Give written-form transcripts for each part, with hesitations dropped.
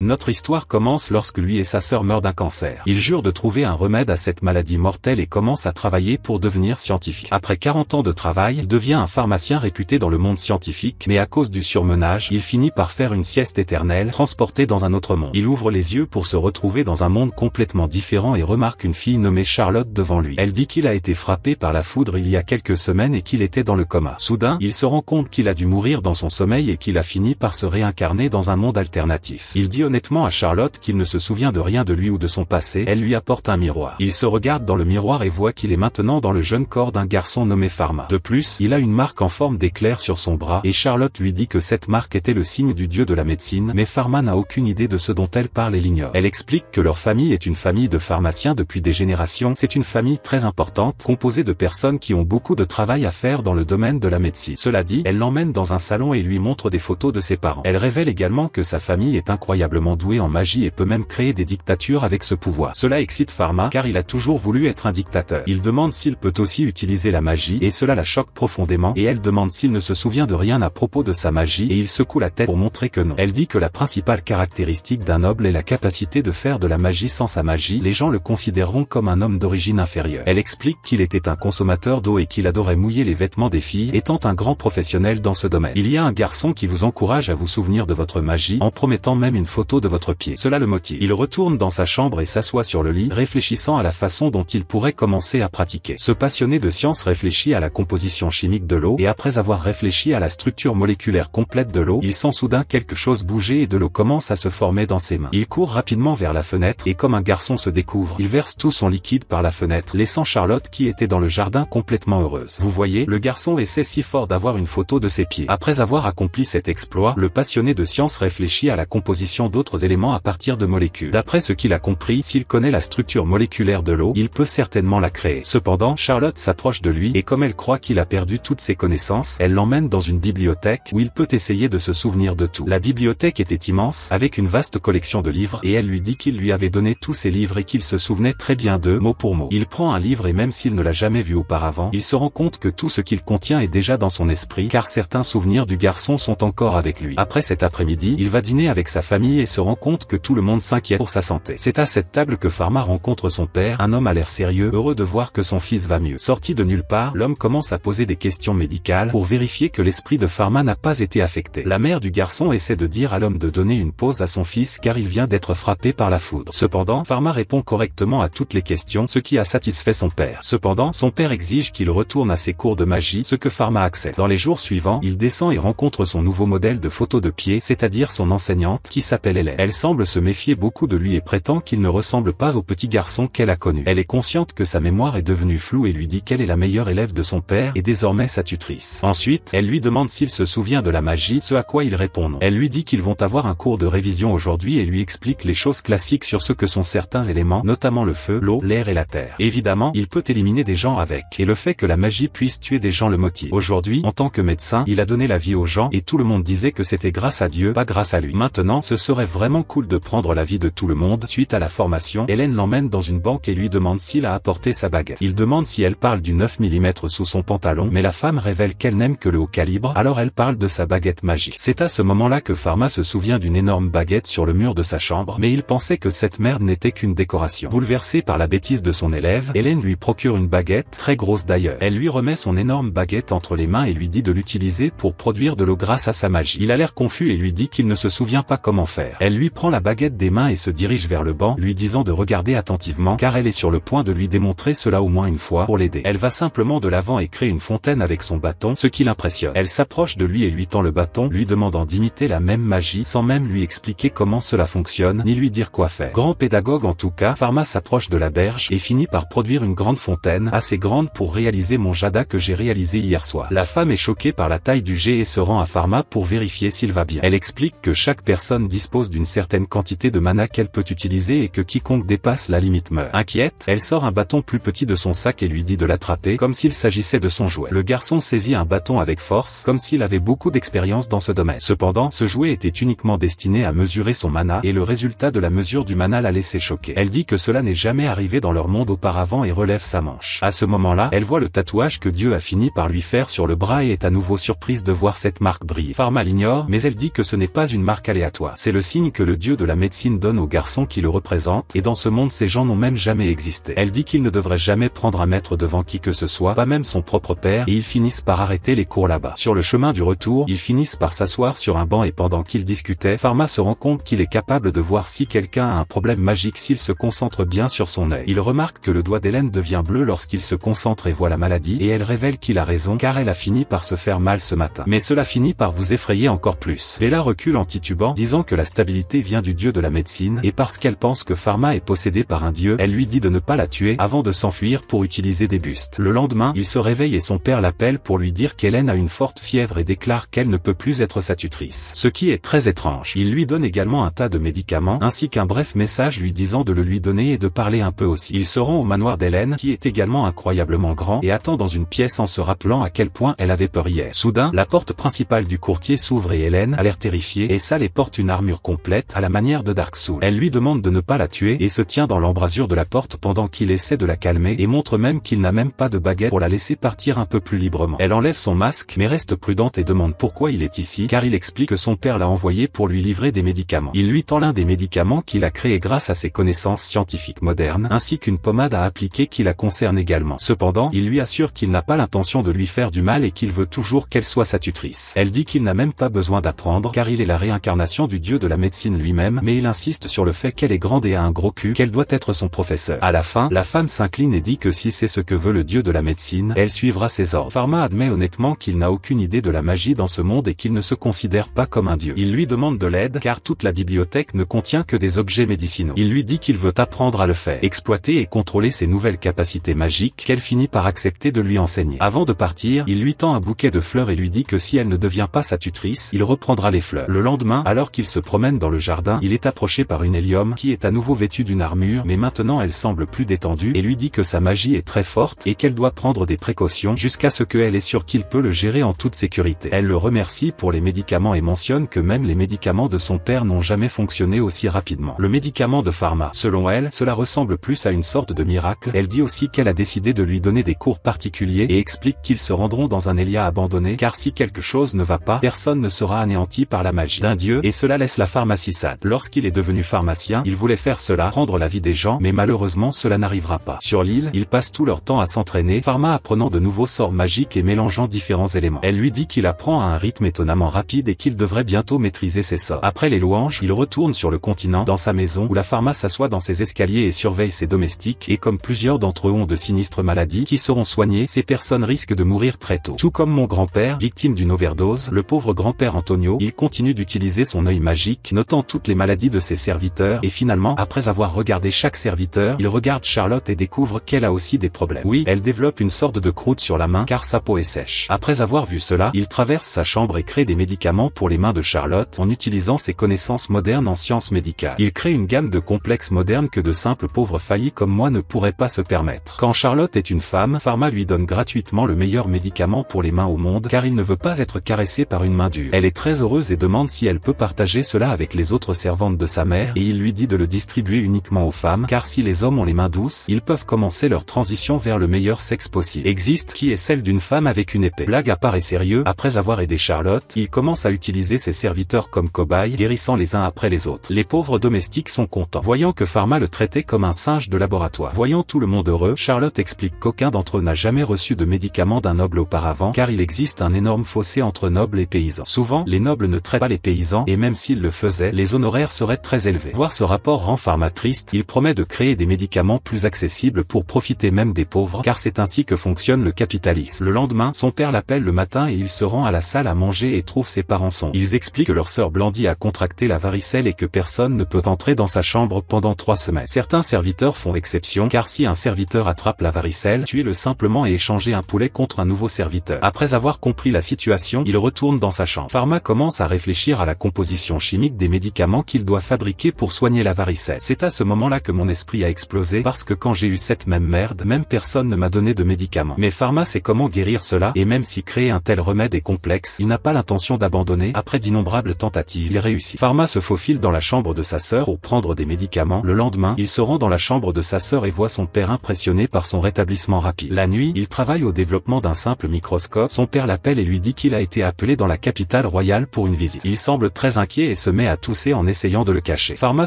Notre histoire commence lorsque lui et sa sœur meurent d'un cancer. Il jure de trouver un remède à cette maladie mortelle et commence à travailler pour devenir scientifique. Après 40 ans de travail, il devient un pharmacien réputé dans le monde scientifique, mais à cause du surmenage, il finit par faire une sieste éternelle, transporté dans un autre monde. Il ouvre les yeux pour se retrouver dans un monde complètement différent et remarque une fille nommée Charlotte devant lui. Elle dit qu'il a été frappé par la foudre il y a quelques semaines et qu'il était dans le coma. Soudain, il se rend compte qu'il a dû mourir dans son sommeil et qu'il a fini par se réincarner dans un monde alternatif. Il dit honnêtement à Charlotte qu'il ne se souvient de rien de lui ou de son passé. Elle lui apporte un miroir. Il se regarde dans le miroir et voit qu'il est maintenant dans le jeune corps d'un garçon nommé Pharma. De plus, il a une marque en forme d'éclair sur son bras et Charlotte lui dit que cette marque était le signe du dieu de la médecine, mais Pharma n'a aucune idée de ce dont elle parle et l'ignore. Elle explique que leur famille est une famille de pharmaciens depuis des générations. C'est une famille très importante, composée de personnes qui ont beaucoup de travail à faire dans le domaine de la médecine. Cela dit, elle l'emmène dans un salon et lui montre des photos de ses parents. Elle révèle également que sa famille est incroyablement douée en magie et peut même créer des dictatures avec ce pouvoir. Cela excite Pharma car il a toujours voulu être un dictateur. Il demande s'il peut aussi utiliser la magie et cela la choque profondément et elle demande s'il ne se souvient de rien à propos de sa magie et il secoue la tête pour montrer que non. Elle dit que la principale caractéristique d'un noble est la capacité de faire de la magie. Sans sa magie, les gens le considéreront comme un homme d'origine inférieure. Elle explique qu'il était un consommateur d'eau et qu'il adorait mouiller les vêtements des filles, étant un grand professionnel dans ce domaine. Il y a un garçon qui vous encourage à vous souvenir de votre magie en promettant même une photo de votre pied. Cela le motive. Il retourne dans sa chambre et s'assoit sur le lit, réfléchissant à la façon dont il pourrait commencer à pratiquer. Ce passionné de science réfléchit à la composition chimique de l'eau et après avoir réfléchi à la structure moléculaire complète de l'eau, il sent soudain quelque chose bouger et de l'eau commence à se former dans ses mains. Il court rapidement vers la fenêtre et comme un garçon se découvre, il verse tout son liquide par la fenêtre, laissant Charlotte qui était dans le jardin complètement heureuse. Vous voyez, le garçon essaie si fort d'avoir une photo de ses pieds. Après avoir accompli cet exploit, le passionné de science réfléchit à la composition d'autres éléments à partir de molécules. D'après ce qu'il a compris, s'il connaît la structure moléculaire de l'eau, il peut certainement la créer. Cependant, Charlotte s'approche de lui et comme elle croit qu'il a perdu toutes ses connaissances, elle l'emmène dans une bibliothèque où il peut essayer de se souvenir de tout. La bibliothèque était immense, avec une vaste collection de livres et elle lui dit qu'il lui avait donné tous ces livres et qu'il se souvenait très bien d'eux, mot pour mot. Il prend un livre et même s'il ne l'a jamais vu auparavant, il se rend compte que tout ce qu'il contient est déjà dans son esprit car certains souvenirs du garçon sont encore avec lui. Après cet après-midi, il va dîner avec sa famille et se rend compte que tout le monde s'inquiète pour sa santé. C'est à cette table que Pharma rencontre son père, un homme à l'air sérieux, heureux de voir que son fils va mieux. Sorti de nulle part, l'homme commence à poser des questions médicales pour vérifier que l'esprit de Pharma n'a pas été affecté. La mère du garçon essaie de dire à l'homme de donner une pause à son fils car il vient d'être frappé par la foudre. Cependant, Pharma répond correctement à toutes les questions, ce qui a satisfait son père. Cependant, son père exige qu'il retourne à ses cours de magie, ce que Pharma accepte. Dans les jours suivants, il descend et rencontre son nouveau modèle de photo de pied, c'est-à-dire son enseignante, qui s'appelle Hélène. Elle semble se méfier beaucoup de lui et prétend qu'il ne ressemble pas au petit garçon qu'elle a connu. Elle est consciente que sa mémoire est devenue floue et lui dit qu'elle est la meilleure élève de son père et désormais sa tutrice. Ensuite, elle lui demande s'il se souvient de la magie, ce à quoi il répond non. Elle lui dit qu'ils vont avoir un cours de révision aujourd'hui et lui explique les choses classiques sur ce que sont certains éléments, notamment le feu, l'eau, l'air et la terre. Évidemment, il peut éliminer des gens avec, et le fait que la magie puisse tuer des gens le motive. Aujourd'hui, en tant que médecin, il a donné la vie aux gens et tout le monde disait que c'était grâce à Dieu, pas grâce à lui. Maintenant, ce serait vraiment cool de prendre la vie de tout le monde. Suite à la formation, Hélène l'emmène dans une banque et lui demande s'il a apporté sa baguette. Il demande si elle parle du 9 mm sous son pantalon, mais la femme révèle qu'elle n'aime que le haut calibre, alors elle parle de sa baguette magique. C'est à ce moment-là que Pharma se souvient d'une énorme baguette sur le mur de sa chambre, mais il pensait que cette merde n'était qu'une décoration. Bouleversée par la bêtise de son élève, Hélène lui procure une baguette, très grosse d'ailleurs. Elle lui remet son énorme baguette entre les mains et lui dit de l'utiliser pour produire de l'eau grâce à sa magie. Il a l'air confus et lui dit qu'il ne se souvient pas comment faire. Elle lui prend la baguette des mains et se dirige vers le banc, lui disant de regarder attentivement car elle est sur le point de lui démontrer cela au moins une fois pour l'aider. Elle va simplement de l'avant et crée une fontaine avec son bâton, ce qui l'impressionne. Elle s'approche de lui et lui tend le bâton, lui demandant d'imiter la même magie sans même lui expliquer comment cela fonctionne, ni lui dire quoi faire. Grand pédagogue en tout cas, Pharma s'approche de la berge et finit par produire une grande fontaine, assez grande pour réaliser mon jada que j'ai réalisé hier soir. La femme est choquée par la taille du jet et se rend à Pharma pour vérifier s'il va bien. Elle explique que chaque personne dispose d'une certaine quantité de mana qu'elle peut utiliser et que quiconque dépasse la limite meurt. Inquiète, elle sort un bâton plus petit de son sac et lui dit de l'attraper comme s'il s'agissait de son jouet. Le garçon saisit un bâton avec force, comme s'il avait beaucoup d'expérience dans ce domaine. Cependant, ce jouet était uniquement destiné à mesurer son mana et le résultat de la mesure du mana l'a laissé choquer. Elle dit que cela n'est jamais arrivé dans leur monde auparavant et relève sa manche. À ce moment-là, elle voit le tatouage que Dieu a fini par lui faire sur le bras et est à nouveau surprise de voir cette marque briller. Pharma l'ignore, mais elle dit que ce n'est pas une marque aléatoire. C'est le signe que le dieu de la médecine donne aux garçons qui le représentent, et dans ce monde ces gens n'ont même jamais existé. Elle dit qu'il ne devrait jamais prendre un maître devant qui que ce soit, pas même son propre père, et ils finissent par arrêter les cours là-bas. Sur le chemin du retour, ils finissent par s'asseoir sur un banc et pendant qu'ils discutaient, Pharma se rend compte qu'il est capable de voir si quelqu'un a un problème magique s'il se concentre bien sur son œil. Il remarque que le doigt d'Hélène devient bleu lorsqu'il se concentre et voit la maladie, et elle révèle qu'il a raison car elle a fini par se faire mal ce matin. Mais cela finit par vous effrayer encore plus. Bella recule en titubant, disant que la stabilité vient du dieu de la médecine, et parce qu'elle pense que Pharma est possédée par un dieu, elle lui dit de ne pas la tuer avant de s'enfuir pour utiliser des bustes. Le lendemain, il se réveille et son père l'appelle pour lui dire qu'Hélène a une forte fièvre et déclare qu'elle ne peut plus être sa tutrice. Ce qui est très étrange. Il lui donne également un tas de médicaments, ainsi qu'un bref message lui disant de le lui donner et de parler un peu aussi. Ils se rend au manoir d'Hélène, qui est également incroyablement grand, et attend dans une pièce en se rappelant à quel point elle avait peur hier. Soudain, la porte principale du courtier s'ouvre et Hélène a l'air terrifiée, et Sal porte une armure complète à la manière de Dark Souls. Elle lui demande de ne pas la tuer et se tient dans l'embrasure de la porte pendant qu'il essaie de la calmer et montre même qu'il n'a même pas de baguette pour la laisser partir un peu plus librement. Elle enlève son masque mais reste prudente et demande pourquoi il est ici, car il explique que son père l'a envoyé pour lui livrer des médicaments. Il lui tend l'un des médicaments qu'il a créé grâce à ses connaissances scientifiques modernes, ainsi qu'une pommade à appliquer qui la concerne également. Cependant, il lui assure qu'il n'a pas l'intention de lui faire du mal et qu'il veut toujours qu'elle soit sa tutrice. Elle dit qu'il n'a même pas besoin d'apprendre car il est la réincarnation du dieu de la médecine lui-même, mais il insiste sur le fait qu'elle est grande et a un gros cul, qu'elle doit être son professeur. À la fin, la femme s'incline et dit que si c'est ce que veut le dieu de la médecine, elle suivra ses ordres. Pharma admet honnêtement qu'il n'a aucune idée de la magie dans ce monde et qu'il ne se considère pas comme un dieu. Il lui demande de l'aide car toute la bibliothèque ne contient que des objets médicinaux. Il lui dit qu'il veut apprendre à le faire, exploiter et contrôler ses nouvelles capacités magiques qu'elle finit par accepter de lui enseigner. Avant de partir, il lui tend un bouquet de fleurs et lui dit que si elle ne devient pas sa tutrice, il reprendra les fleurs. Le lendemain, alors qu'il se promène dans le jardin, il est approché par une Hélium qui est à nouveau vêtue d'une armure, mais maintenant elle semble plus détendue et lui dit que sa magie est très forte et qu'elle doit prendre des précautions jusqu'à ce qu'elle est sûre qu'il peut le gérer en toute sécurité. Elle le remercie pour les médicaments et mentionne que même les médicaments de son père n'ont jamais fonctionné aussi rapidement. Le médicament de Pharma, selon elle, cela ressemble plus à une sorte de miracle. Elle dit aussi qu'elle a décidé de lui donner des cours particuliers et explique qu'ils se rendront dans un Elia abandonné car si quelque chose ne va pas, personne ne sera anéanti par la magie d'un dieu et cela laisse la pharmacie sad. Lorsqu'il est devenu pharmacien, il voulait faire cela, prendre la vie des gens, mais malheureusement cela n'arrivera pas. Sur l'île, ils passent tout leur temps à s'entraîner, Pharma apprenant de nouveaux sorts magiques et mélangeant différents éléments. Elle lui dit qu'il apprend à un rythme étonnamment rapide et qu'il devrait bientôt maîtriser ses sorts. Après les louanges, il retourne sur le continent, dans sa maison, où la Pharma s'assoit dans ses escaliers et surveille ses domestiques, et comme plusieurs d'entre eux ont de sinistres maladies qui seront soignées, ces personnes risquent de mourir très tôt. Tout comme mon grand-père, victime d'une overdose, le pauvre grand-père Antonio, il continue d'utiliser son œil magique, notant toutes les maladies de ses serviteurs, et finalement, après avoir regardé chaque serviteur, il regarde Charlotte et découvre qu'elle a aussi des problèmes. Oui, elle développe une sorte de croûte sur la main car sa peau est sèche. Après avoir vu cela, il traverse sa chambre et crée des médicaments pour les mains de Charlotte en utilisant ses connaissances modernes en sciences médicales. Il crée une gamme de complexes modernes que de simples pauvres faillis comme moi ne pourraient pas se permettre. Quand Charlotte est une femme, Pharma lui donne gratuitement le meilleur médicament pour les mains au monde car il ne veut pas être caressé par une main dure. Elle est très heureuse et demande si elle peut partager cela avec les autres servantes de sa mère et il lui dit de le distribuer uniquement aux femmes car si les hommes ont les mains douces, ils peuvent commencer leur transition vers le meilleur sexe possible. Existe qui est celle d'une femme avec une épée. Blague à part et sérieux, après avoir aidé Charlotte, il commence à utiliser ses serviteurs comme cobayes, guérissant les uns après les autres. Les pauvres domestiques sont contents, voyant que Pharma le traitait comme un singe de laboratoire. Voyant tout le monde heureux, Charlotte explique qu'aucun d'entre eux n'a jamais reçu de médicaments d'un noble auparavant car il existe un énorme fossé entre nobles et paysans. Souvent, les nobles ne traitent pas les paysans et même s'ils le faisaient, les honoraires seraient très élevés. Voir ce rapport rend Pharma triste, il promet de créer des médicaments plus accessibles pour profiter même des pauvres car c'est ainsi que fonctionne le capitalisme. Le lendemain, son père l'appelle le matin et il se rend à la salle à manger et trouve ses parents sombres. Ils expliquent que leur sœur Blandie a contracté la varicelle et que personne ne peut entrer dans sa chambre pendant 3 semaines. Certains serviteurs font exception car si un serviteur attrape la varicelle, tuez-le simplement et échangez un poulet contre un nouveau serviteur. Après avoir compris la situation, il retourne dans sa chambre. Pharma commence à réfléchir à la composition chimique des médicaments qu'il doit fabriquer pour soigner la varicelle. C'est à ce moment-là que mon esprit a explosé parce que quand j'ai eu cette même merde, même personne ne m'a donné de médicaments. Mais Pharma sait comment guérir cela et même si créer un tel remède est complexe, il n'a pas l'intention d'abandonner. Après d'innombrables tentatives, il réussit. Pharma se faufile dans la chambre de sa sœur pour prendre des médicaments. Le lendemain, il se rend dans la chambre de sa sœur et voit son père impressionné par son rétablissement rapide. La nuit, il travaille au développement d'un simple microscope. Son père l'appelle et lui dit qu'il a été appelé dans la capitale royale pour une visite. Il semble très inquiet et se met à tousser en essayant de le cacher. Pharma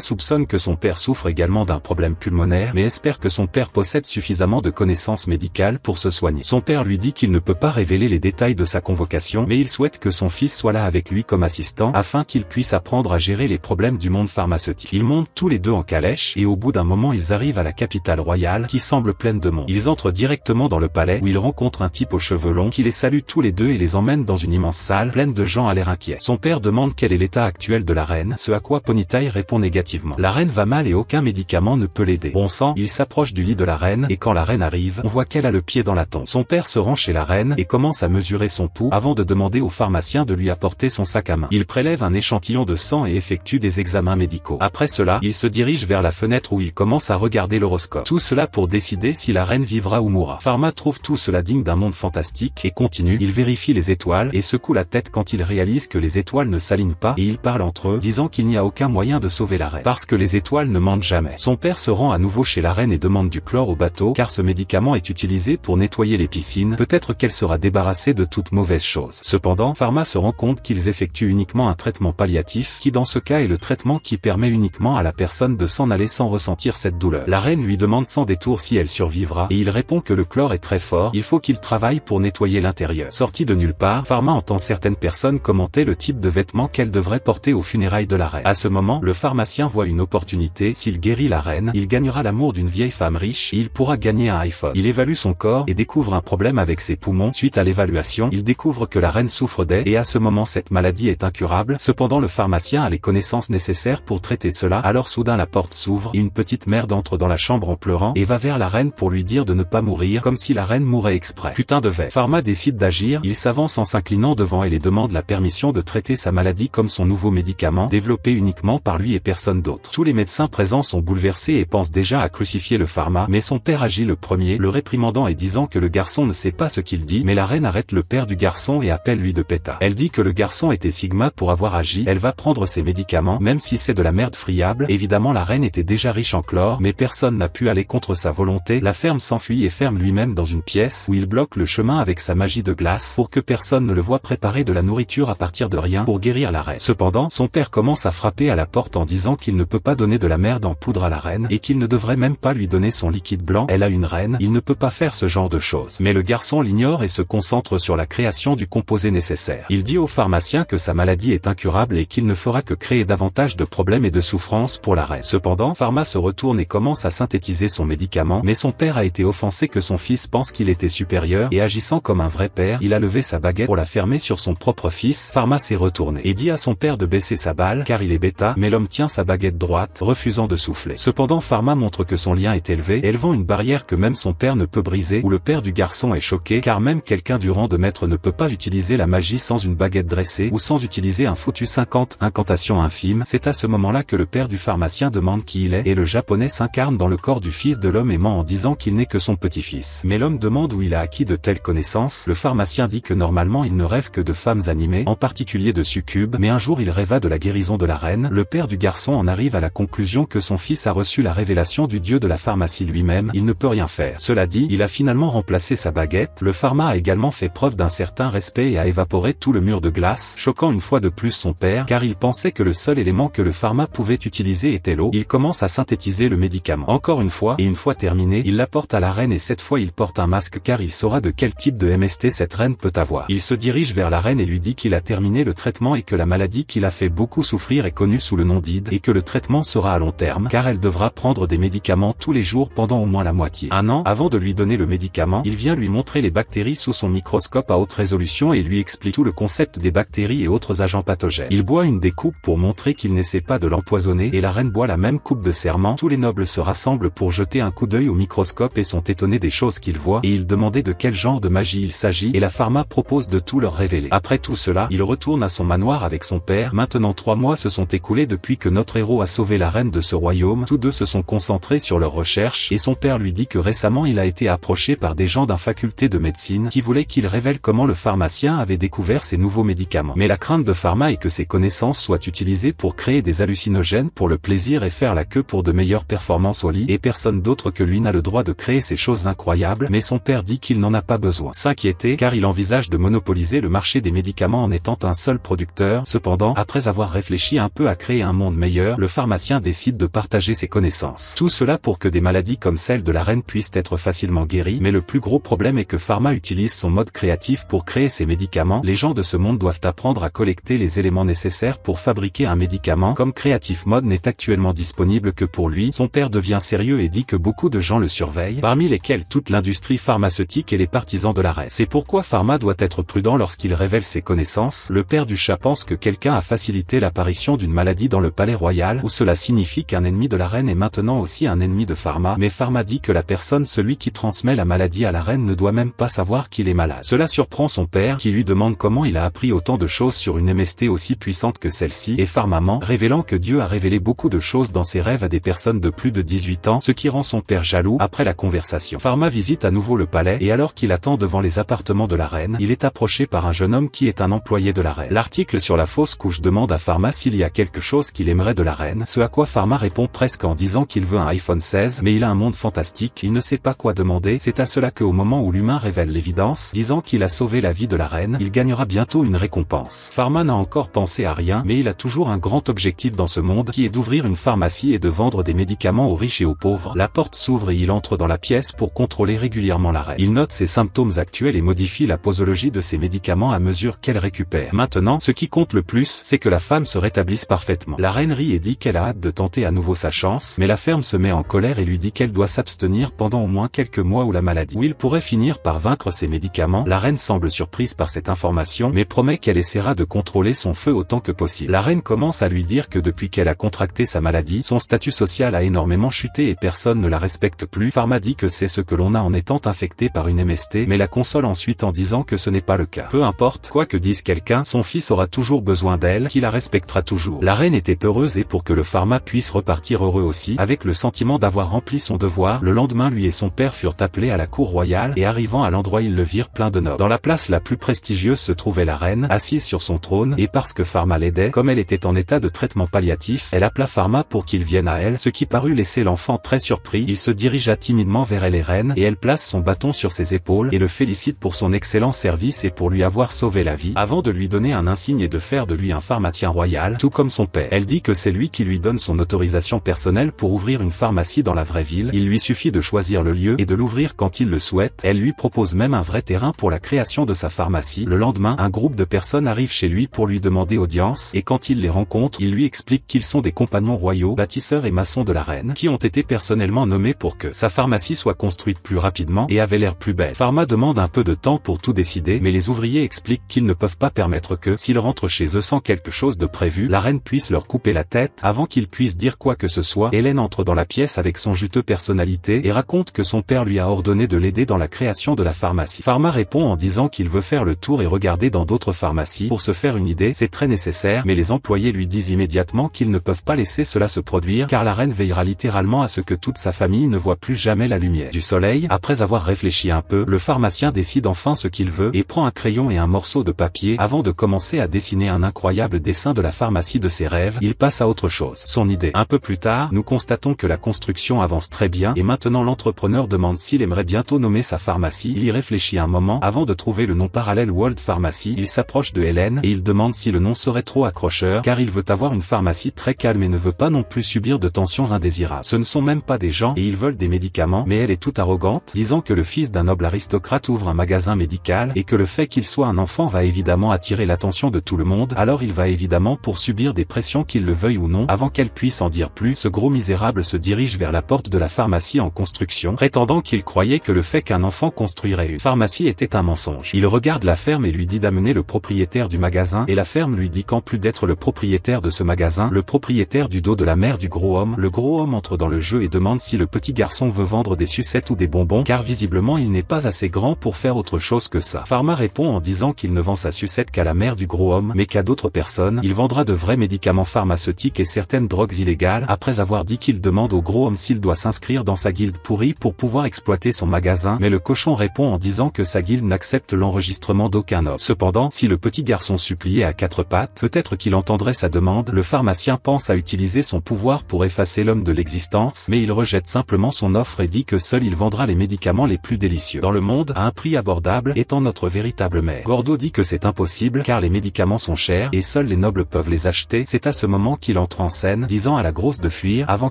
soupçonne que son père souffre également d'un problème pulmonaire mais espère que son père possède suffisamment de connaissances médicales pour se soigner. Son père lui dit qu'il ne peut pas révéler les détails de sa convocation mais il souhaite que son fils soit là avec lui comme assistant afin qu'il puisse apprendre à gérer les problèmes du monde pharmaceutique. Ils montent tous les deux en calèche et au bout d'un moment ils arrivent à la capitale royale qui semble pleine de monde. Ils entrent directement dans le palais où ils rencontrent un type aux cheveux longs qui les salue tous les deux et les emmène dans une immense salle pleine de gens à l'air inquiets. Son père demande quel est l'état actuel de la reine, ce à quoi Ponytail répond négativement. La reine va mal et aucun médicament ne peut l'aider. Bon sang, il s'approche du lit de la reine et quand la reine arrive, on voit qu'elle a le pied dans la tombe. Son père se rend chez la reine et commence à mesurer son pouls avant de demander au pharmacien de lui apporter son sac à main. Il prélève un échantillon de sang et effectue des examens médicaux. Après cela, il se dirige vers la fenêtre où il commence à regarder l'horoscope. Tout cela pour décider si la reine vivra ou mourra. Pharma trouve tout cela digne d'un monde fantastique et continue. Il vérifie les étoiles et secoue la tête quand il réalise que les étoiles ne s'alignent pas et ils parlent entre eux, disant qu'il n'y a aucun moyen de sauver la reine. Parce que les étoiles ne mentent jamais. Son père se rend à nouveau chez la reine et demande du chlore au bateau car ce médicament est utilisé pour nettoyer les piscines. Peut-être qu'elle sera débarrassée de toute mauvaise chose. Cependant, Pharma se rend compte qu'ils effectuent uniquement un traitement palliatif qui dans ce cas est le traitement qui permet uniquement à la personne de s'en aller sans ressentir cette douleur. La reine lui demande sans détour si elle survivra et il répond que le chlore est très fort, il faut qu'il travaille pour nettoyer l'intérieur. Sorti de nulle part, Pharma entend certaines personnes commenter le type de vêtements qu'elle devrait porter aux funérailles de la reine. À ce moment, le pharmacien voit une opportunité, s'il guérit la reine, il gagnera l'amour d'une vieille femme riche et il pourra gagner un iPhone. Il évalue son corps et découvre un problème avec ses poumons. Suite à l'évaluation, il découvre que la reine souffre d'AIDS et à ce moment cette maladie est incurable. Cependant le pharmacien a les connaissances nécessaires pour traiter cela. Alors soudain la porte s'ouvre et une petite merde entre dans la chambre en pleurant et va vers la reine pour lui dire de ne pas mourir comme si la reine mourait exprès. Putain de verre. Pharma décide d'agir, il s'avance en s'inclinant devant elle et demande la permission de traiter sa maladie comme son nouveau médicament développé uniquement par lui et personne d'autre. Tous les médecins présents sont bouleversés et pensent déjà à crucifier le Pharma mais son père agit le premier, le réprimandant et disant que le garçon ne sait pas ce qu'il dit mais la reine arrête le père du garçon et appelle lui de pétard. Elle dit que le garçon était Sigma pour avoir agi, elle va prendre ses médicaments même si c'est de la merde friable. Évidemment la reine était déjà riche en chlore mais personne n'a pu aller contre sa volonté. La ferme s'enfuit et ferme lui-même dans une pièce où il bloque le chemin avec sa magie de glace pour que personne ne le voit préparer de la nourriture à partir de rien pour guérir la reine. Cependant, son père commence à frapper à la porte en disant qu'il ne peut pas donner de la merde en poudre à la reine et qu'il ne devrait même pas lui donner son liquide blanc. Elle a une reine, il ne peut pas faire ce genre de choses. Mais le garçon l'ignore et se concentre sur la création du composé nécessaire. Il dit au pharmacien que sa maladie est incurable et qu'il ne fera que créer davantage de problèmes et de souffrances pour la reine. Cependant, Pharma se retourne et commence à synthétiser son médicament mais son père a été offensé que son fils pense qu'il était supérieur et agissant comme un vrai père, il a levé sa baguette pour la fermer sur son propre fils. Pharma s'est retourné et dit à son père de baisser sa balle car il est bêta mais l'homme tient sa baguette droite, refusant de souffler. Cependant Pharma montre que son lien est élevé, élevant une barrière que même son père ne peut briser où le père du garçon est choqué car même quelqu'un du rang de maître ne peut pas utiliser la magie sans une baguette dressée ou sans utiliser un foutu 50 incantations infimes. C'est à ce moment-là que le père du pharmacien demande qui il est et le japonais s'incarne dans le corps du fils de l'homme aimant en disant qu'il n'est que son petit-fils. Mais l'homme demande où il a acquis de telles connaissances. Le pharmacien dit que normalement il ne rêve que de femmes animées, en particulier de succubes, mais un jour il rêva de la guérison de la reine. Le père du garçon en arrive à la conclusion que son fils a reçu la révélation du dieu de la pharmacie lui-même, il ne peut rien faire. Cela dit, il a finalement remplacé sa baguette. Le Pharma a également fait preuve d'un certain respect et a évaporé tout le mur de glace, choquant une fois de plus son père car il pensait que le seul élément que le Pharma pouvait utiliser était l'eau. Il commence à synthétiser le médicament. Encore une fois, et une fois terminé, il l'apporte à la reine et cette fois il porte un masque car il saura de quel type de MST cette reine peut avoir. Il se dirige vers la reine et lui dit qu'il a terminé le traitement et que la maladie qui l'a fait beaucoup souffrir est connue sous le nom d'AIDS et que le traitement sera à long terme car elle devra prendre des médicaments tous les jours pendant au moins la moitié. Un an avant de lui donner le médicament, il vient lui montrer les bactéries sous son microscope à haute résolution et lui explique tout le concept des bactéries et autres agents pathogènes. Il boit une des coupes pour montrer qu'il n'essaie pas de l'empoisonner et la reine boit la même coupe de serment. Tous les nobles se rassemblent pour jeter un coup d'œil au microscope et sont étonnés des choses qu'ils voient et ils demandaient de quel genre de magie il s'agit et la Pharma propose de tout leur révéler. Après tout cela, il retourne à son manoir avec son père. Maintenant 3 mois se sont écoulés depuis que notre héros a sauvé la reine de ce royaume. Tous deux se sont concentrés sur leurs recherches et son père lui dit que récemment il a été approché par des gens d'un faculté de médecine qui voulaient qu'il révèle comment le pharmacien avait découvert ces nouveaux médicaments. Mais la crainte de Pharma est que ses connaissances soient utilisées pour créer des hallucinogènes pour le plaisir et faire la queue pour de meilleures performances au lit et personne d'autre que lui n'a le droit de créer ces choses incroyables mais son père dit qu'il n'en a pas besoin. S'inquiéter car il envisage de monopoliser le marché des médicaments en étant un seul producteur. Cependant, après avoir avoir réfléchi un peu à créer un monde meilleur, le pharmacien décide de partager ses connaissances. Tout cela pour que des maladies comme celle de la reine puissent être facilement guéries, mais le plus gros problème est que Pharma utilise son mode créatif pour créer ses médicaments. Les gens de ce monde doivent apprendre à collecter les éléments nécessaires pour fabriquer un médicament. Comme Creative Mode n'est actuellement disponible que pour lui, son père devient sérieux et dit que beaucoup de gens le surveillent, parmi lesquels toute l'industrie pharmaceutique et les partisans de la reine. C'est pourquoi Pharma doit être prudent lorsqu'il révèle ses connaissances. Le père du chat pense que quelqu'un a facilité l'apparition d'une maladie dans le palais royal, où cela signifie qu'un ennemi de la reine est maintenant aussi un ennemi de Pharma, mais Pharma dit que la personne, celui qui transmet la maladie à la reine, ne doit même pas savoir qu'il est malade. Cela surprend son père, qui lui demande comment il a appris autant de choses sur une MST aussi puissante que celle-ci, et Pharma ment, révélant que Dieu a révélé beaucoup de choses dans ses rêves à des personnes de plus de 18 ans, ce qui rend son père jaloux. Après la conversation, Pharma visite à nouveau le palais, et alors qu'il attend devant les appartements de la reine, il est approché par un jeune homme qui est un employé de la reine. L'article sur la fausse couche demande à Pharma s'il y a quelque chose qu'il aimerait de la reine, ce à quoi Pharma répond presque en disant qu'il veut un iPhone 16, mais il a un monde fantastique, il ne sait pas quoi demander. C'est à cela qu'au moment où l'humain révèle l'évidence, disant qu'il a sauvé la vie de la reine, il gagnera bientôt une récompense. Pharma n'a encore pensé à rien, mais il a toujours un grand objectif dans ce monde, qui est d'ouvrir une pharmacie et de vendre des médicaments aux riches et aux pauvres. La porte s'ouvre et il entre dans la pièce pour contrôler régulièrement la reine. Il note ses symptômes actuels et modifie la posologie de ses médicaments à mesure qu'elle récupère. Maintenant, ce qui compte le plus, c'est que la femme se rétablisse parfaitement. La reine rit et dit qu'elle a hâte de tenter à nouveau sa chance, mais la ferme se met en colère et lui dit qu'elle doit s'abstenir pendant au moins quelques mois ou la maladie, où il pourrait finir par vaincre ses médicaments. La reine semble surprise par cette information, mais promet qu'elle essaiera de contrôler son feu autant que possible. La reine commence à lui dire que depuis qu'elle a contracté sa maladie, son statut social a énormément chuté et personne ne la respecte plus. Pharma dit que c'est ce que l'on a en étant infecté par une MST, mais la console ensuite en disant que ce n'est pas le cas. Peu importe, quoi que dise quelqu'un, son fils aura toujours besoin d'elle, qui la respectera toujours. La reine était heureuse et pour que le Pharma puisse repartir heureux aussi, avec le sentiment d'avoir rempli son devoir, le lendemain lui et son père furent appelés à la cour royale, et arrivant à l'endroit ils le virent plein de nobles. Dans la place la plus prestigieuse se trouvait la reine, assise sur son trône, et parce que Pharma l'aidait, comme elle était en état de traitement palliatif, elle appela Pharma pour qu'il vienne à elle, ce qui parut laisser l'enfant très surpris. Il se dirigea timidement vers elle et reine, et elle place son bâton sur ses épaules, et le félicite pour son excellent service et pour lui avoir sauvé la vie, avant de lui donner un insigne et de faire de lui un pharmacien royal, tout comme son père. Elle dit que c'est lui qui lui donne son autorisation personnelle pour ouvrir une pharmacie dans la vraie ville, il lui suffit de choisir le lieu et de l'ouvrir quand il le souhaite. Elle lui propose même un vrai terrain pour la création de sa pharmacie. Le lendemain, un groupe de personnes arrive chez lui pour lui demander audience, et quand il les rencontre, il lui explique qu'ils sont des compagnons royaux, bâtisseurs et maçons de la reine, qui ont été personnellement nommés pour que sa pharmacie soit construite plus rapidement et avait l'air plus belle. Pharma demande un peu de temps pour tout décider, mais les ouvriers expliquent qu'ils ne peuvent pas permettre que, s'ils rentrent chez eux sans quelque chose de prévu, la reine puisse leur couper la tête avant qu'ils puissent dire quoi que ce soit. Hélène entre dans la pièce avec son juteux personnalité et raconte que son père lui a ordonné de l'aider dans la création de la pharmacie. Pharma répond en disant qu'il veut faire le tour et regarder dans d'autres pharmacies pour se faire une idée, c'est très nécessaire, mais les employés lui disent immédiatement qu'ils ne peuvent pas laisser cela se produire car la reine veillera littéralement à ce que toute sa famille ne voit plus jamais la lumière du soleil. Après avoir réfléchi un peu, le pharmacien décide enfin ce qu'il veut et prend un crayon et un morceau de papier avant de commencer à dessiner un incroyable dessin de la pharmacie de ses rêves. Il passe à autre chose, son idée. Un peu plus tard, nous constatons que la construction avance très bien et maintenant l'entrepreneur demande s'il aimerait bientôt nommer sa pharmacie. Il y réfléchit un moment avant de trouver le nom parallèle World Pharmacy. Il s'approche de Hélène et il demande si le nom serait trop accrocheur car il veut avoir une pharmacie très calme et ne veut pas non plus subir de tensions indésirables. Ce ne sont même pas des gens et ils veulent des médicaments, mais elle est toute arrogante, disant que le fils d'un noble aristocrate ouvre un magasin médical et que le fait qu'il soit un enfant va évidemment attirer l'attention de tout le monde, alors il va évidemment pour subir des pressions qu'il le veuille ou non. Avant qu'elle puisse en dire plus, ce gros misérable se dirige vers la porte de la pharmacie en construction, prétendant qu'il croyait que le fait qu'un enfant construirait une pharmacie était un mensonge. Il regarde la ferme et lui dit d'amener le propriétaire du magasin, et la ferme lui dit qu'en plus d'être le propriétaire de ce magasin, le propriétaire du dos de la mère du gros homme. Le gros homme entre dans le jeu et demande si le petit garçon veut vendre des sucettes ou des bonbons, car visiblement il n'est pas assez grand pour faire autre chose que ça. Pharma répond en disant qu'il ne vend sa sucette qu'à la mère du gros homme, mais qu'à d'autres personnes. Il vendra de vrais médicaments pharmaceutiques et certaines drogues illégales. Après avoir dit qu'il demande au gros homme s'il doit s'inscrire dans sa guilde pourrie pour pouvoir exploiter son magasin, mais le cochon répond en disant que sa guilde n'accepte l'enregistrement d'aucun homme. Cependant, si le petit garçon suppliait à quatre pattes, peut-être qu'il entendrait sa demande. Le pharmacien pense à utiliser son pouvoir pour effacer l'homme de l'existence, mais il rejette simplement son offre et dit que seul il vendra les médicaments les plus délicieux dans le monde à un prix abordable, étant notre véritable maire. Gordo dit que c'est impossible car les médicaments sont chers et seuls les nobles nobles peuvent les acheter. C'est à ce moment qu'il entre en scène, disant à la grosse de fuir avant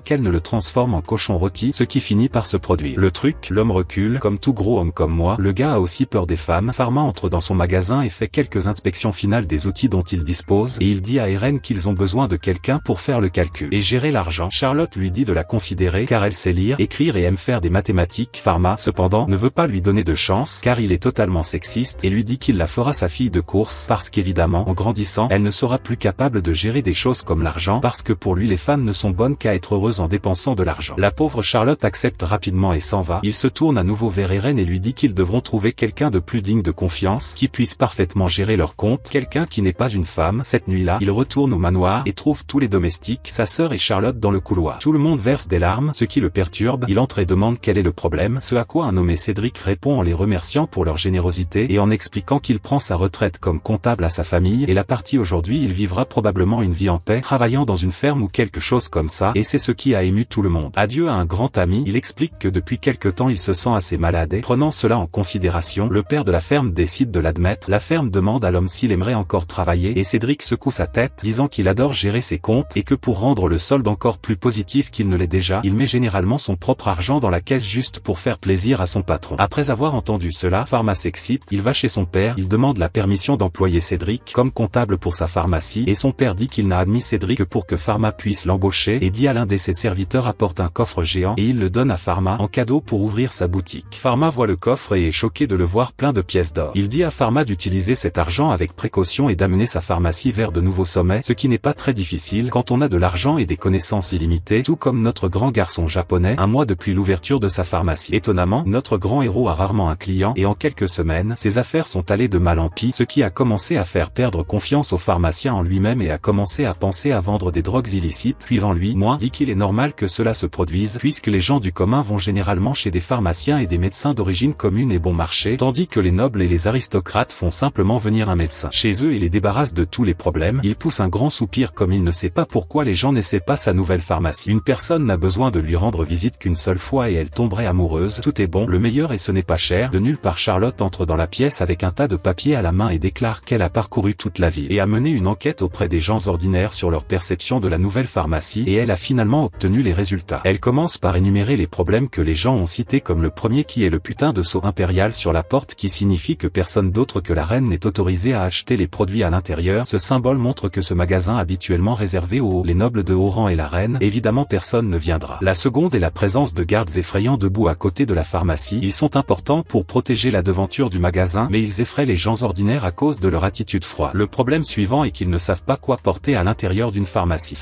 qu'elle ne le transforme en cochon rôti, ce qui finit par se produire. Le truc, l'homme recule, comme tout gros homme comme moi. Le gars a aussi peur des femmes. Pharma entre dans son magasin et fait quelques inspections finales des outils dont il dispose, et il dit à Eren qu'ils ont besoin de quelqu'un pour faire le calcul et gérer l'argent. Charlotte lui dit de la considérer car elle sait lire, écrire et aime faire des mathématiques. Pharma, cependant, ne veut pas lui donner de chance car il est totalement sexiste et lui dit qu'il la fera sa fille de course parce qu'évidemment, en grandissant, elle ne sera plus capable de gérer des choses comme l'argent parce que pour lui les femmes ne sont bonnes qu'à être heureuses en dépensant de l'argent. La pauvre Charlotte accepte rapidement et s'en va. Il se tourne à nouveau vers Eren et lui dit qu'ils devront trouver quelqu'un de plus digne de confiance, qui puisse parfaitement gérer leur compte, quelqu'un qui n'est pas une femme. Cette nuit-là, il retourne au manoir et trouve tous les domestiques, sa sœur et Charlotte dans le couloir. Tout le monde verse des larmes, ce qui le perturbe. Il entre et demande quel est le problème, ce à quoi un nommé Cédric répond en les remerciant pour leur générosité et en expliquant qu'il prend sa retraite comme comptable à sa famille et la partie aujourd'hui il vivra probablement une vie en paix, travaillant dans une ferme ou quelque chose comme ça, et c'est ce qui a ému tout le monde. Adieu à un grand ami, il explique que depuis quelque temps il se sent assez malade et, prenant cela en considération, le père de la ferme décide de l'admettre. La ferme demande à l'homme s'il aimerait encore travailler et Cédric secoue sa tête, disant qu'il adore gérer ses comptes et que pour rendre le solde encore plus positif qu'il ne l'est déjà, il met généralement son propre argent dans la caisse juste pour faire plaisir à son patron. Après avoir entendu cela, Pharma s'excite, il va chez son père, il demande la permission d'employer Cédric comme comptable pour sa pharmacie et son père dit qu'il n'a admis Cédric que pour que Pharma puisse l'embaucher et dit à l'un de ses serviteurs apporte un coffre géant et il le donne à Pharma en cadeau pour ouvrir sa boutique. Pharma voit le coffre et est choqué de le voir plein de pièces d'or. Il dit à Pharma d'utiliser cet argent avec précaution et d'amener sa pharmacie vers de nouveaux sommets, ce qui n'est pas très difficile quand on a de l'argent et des connaissances illimitées, tout comme notre grand garçon japonais, un mois depuis l'ouverture de sa pharmacie. Étonnamment, notre grand héros a rarement un client et en quelques semaines, ses affaires sont allées de mal en pis, ce qui a commencé à faire perdre confiance au pharmacien en lui-même et a commencé à penser à vendre des drogues illicites. Suivant lui, moi, dit qu'il est normal que cela se produise puisque les gens du commun vont généralement chez des pharmaciens et des médecins d'origine commune et bon marché, tandis que les nobles et les aristocrates font simplement venir un médecin chez eux et les débarrassent de tous les problèmes. Il pousse un grand soupir comme il ne sait pas pourquoi les gens n'essaient pas sa nouvelle pharmacie. Une personne n'a besoin de lui rendre visite qu'une seule fois et elle tomberait amoureuse. Tout est bon, le meilleur et ce n'est pas cher. De nulle part Charlotte entre dans la pièce avec un tas de papiers à la main et déclare qu'elle a parcouru toute la ville et a mené une enquête auprès des gens ordinaires sur leur perception de la nouvelle pharmacie et elle a finalement obtenu les résultats. Elle commence par énumérer les problèmes que les gens ont cités comme le premier qui est le putain de sceau impérial sur la porte qui signifie que personne d'autre que la reine n'est autorisé à acheter les produits à l'intérieur. Ce symbole montre que ce magasin habituellement réservé aux les nobles de haut rang et la reine, évidemment personne ne viendra. La seconde est la présence de gardes effrayants debout à côté de la pharmacie. Ils sont importants pour protéger la devanture du magasin, mais ils effraient les gens ordinaires à cause de leur attitude froide. Le problème suivant est qu'ils ne savent pas quoi porter à l'intérieur d'une pharmacie.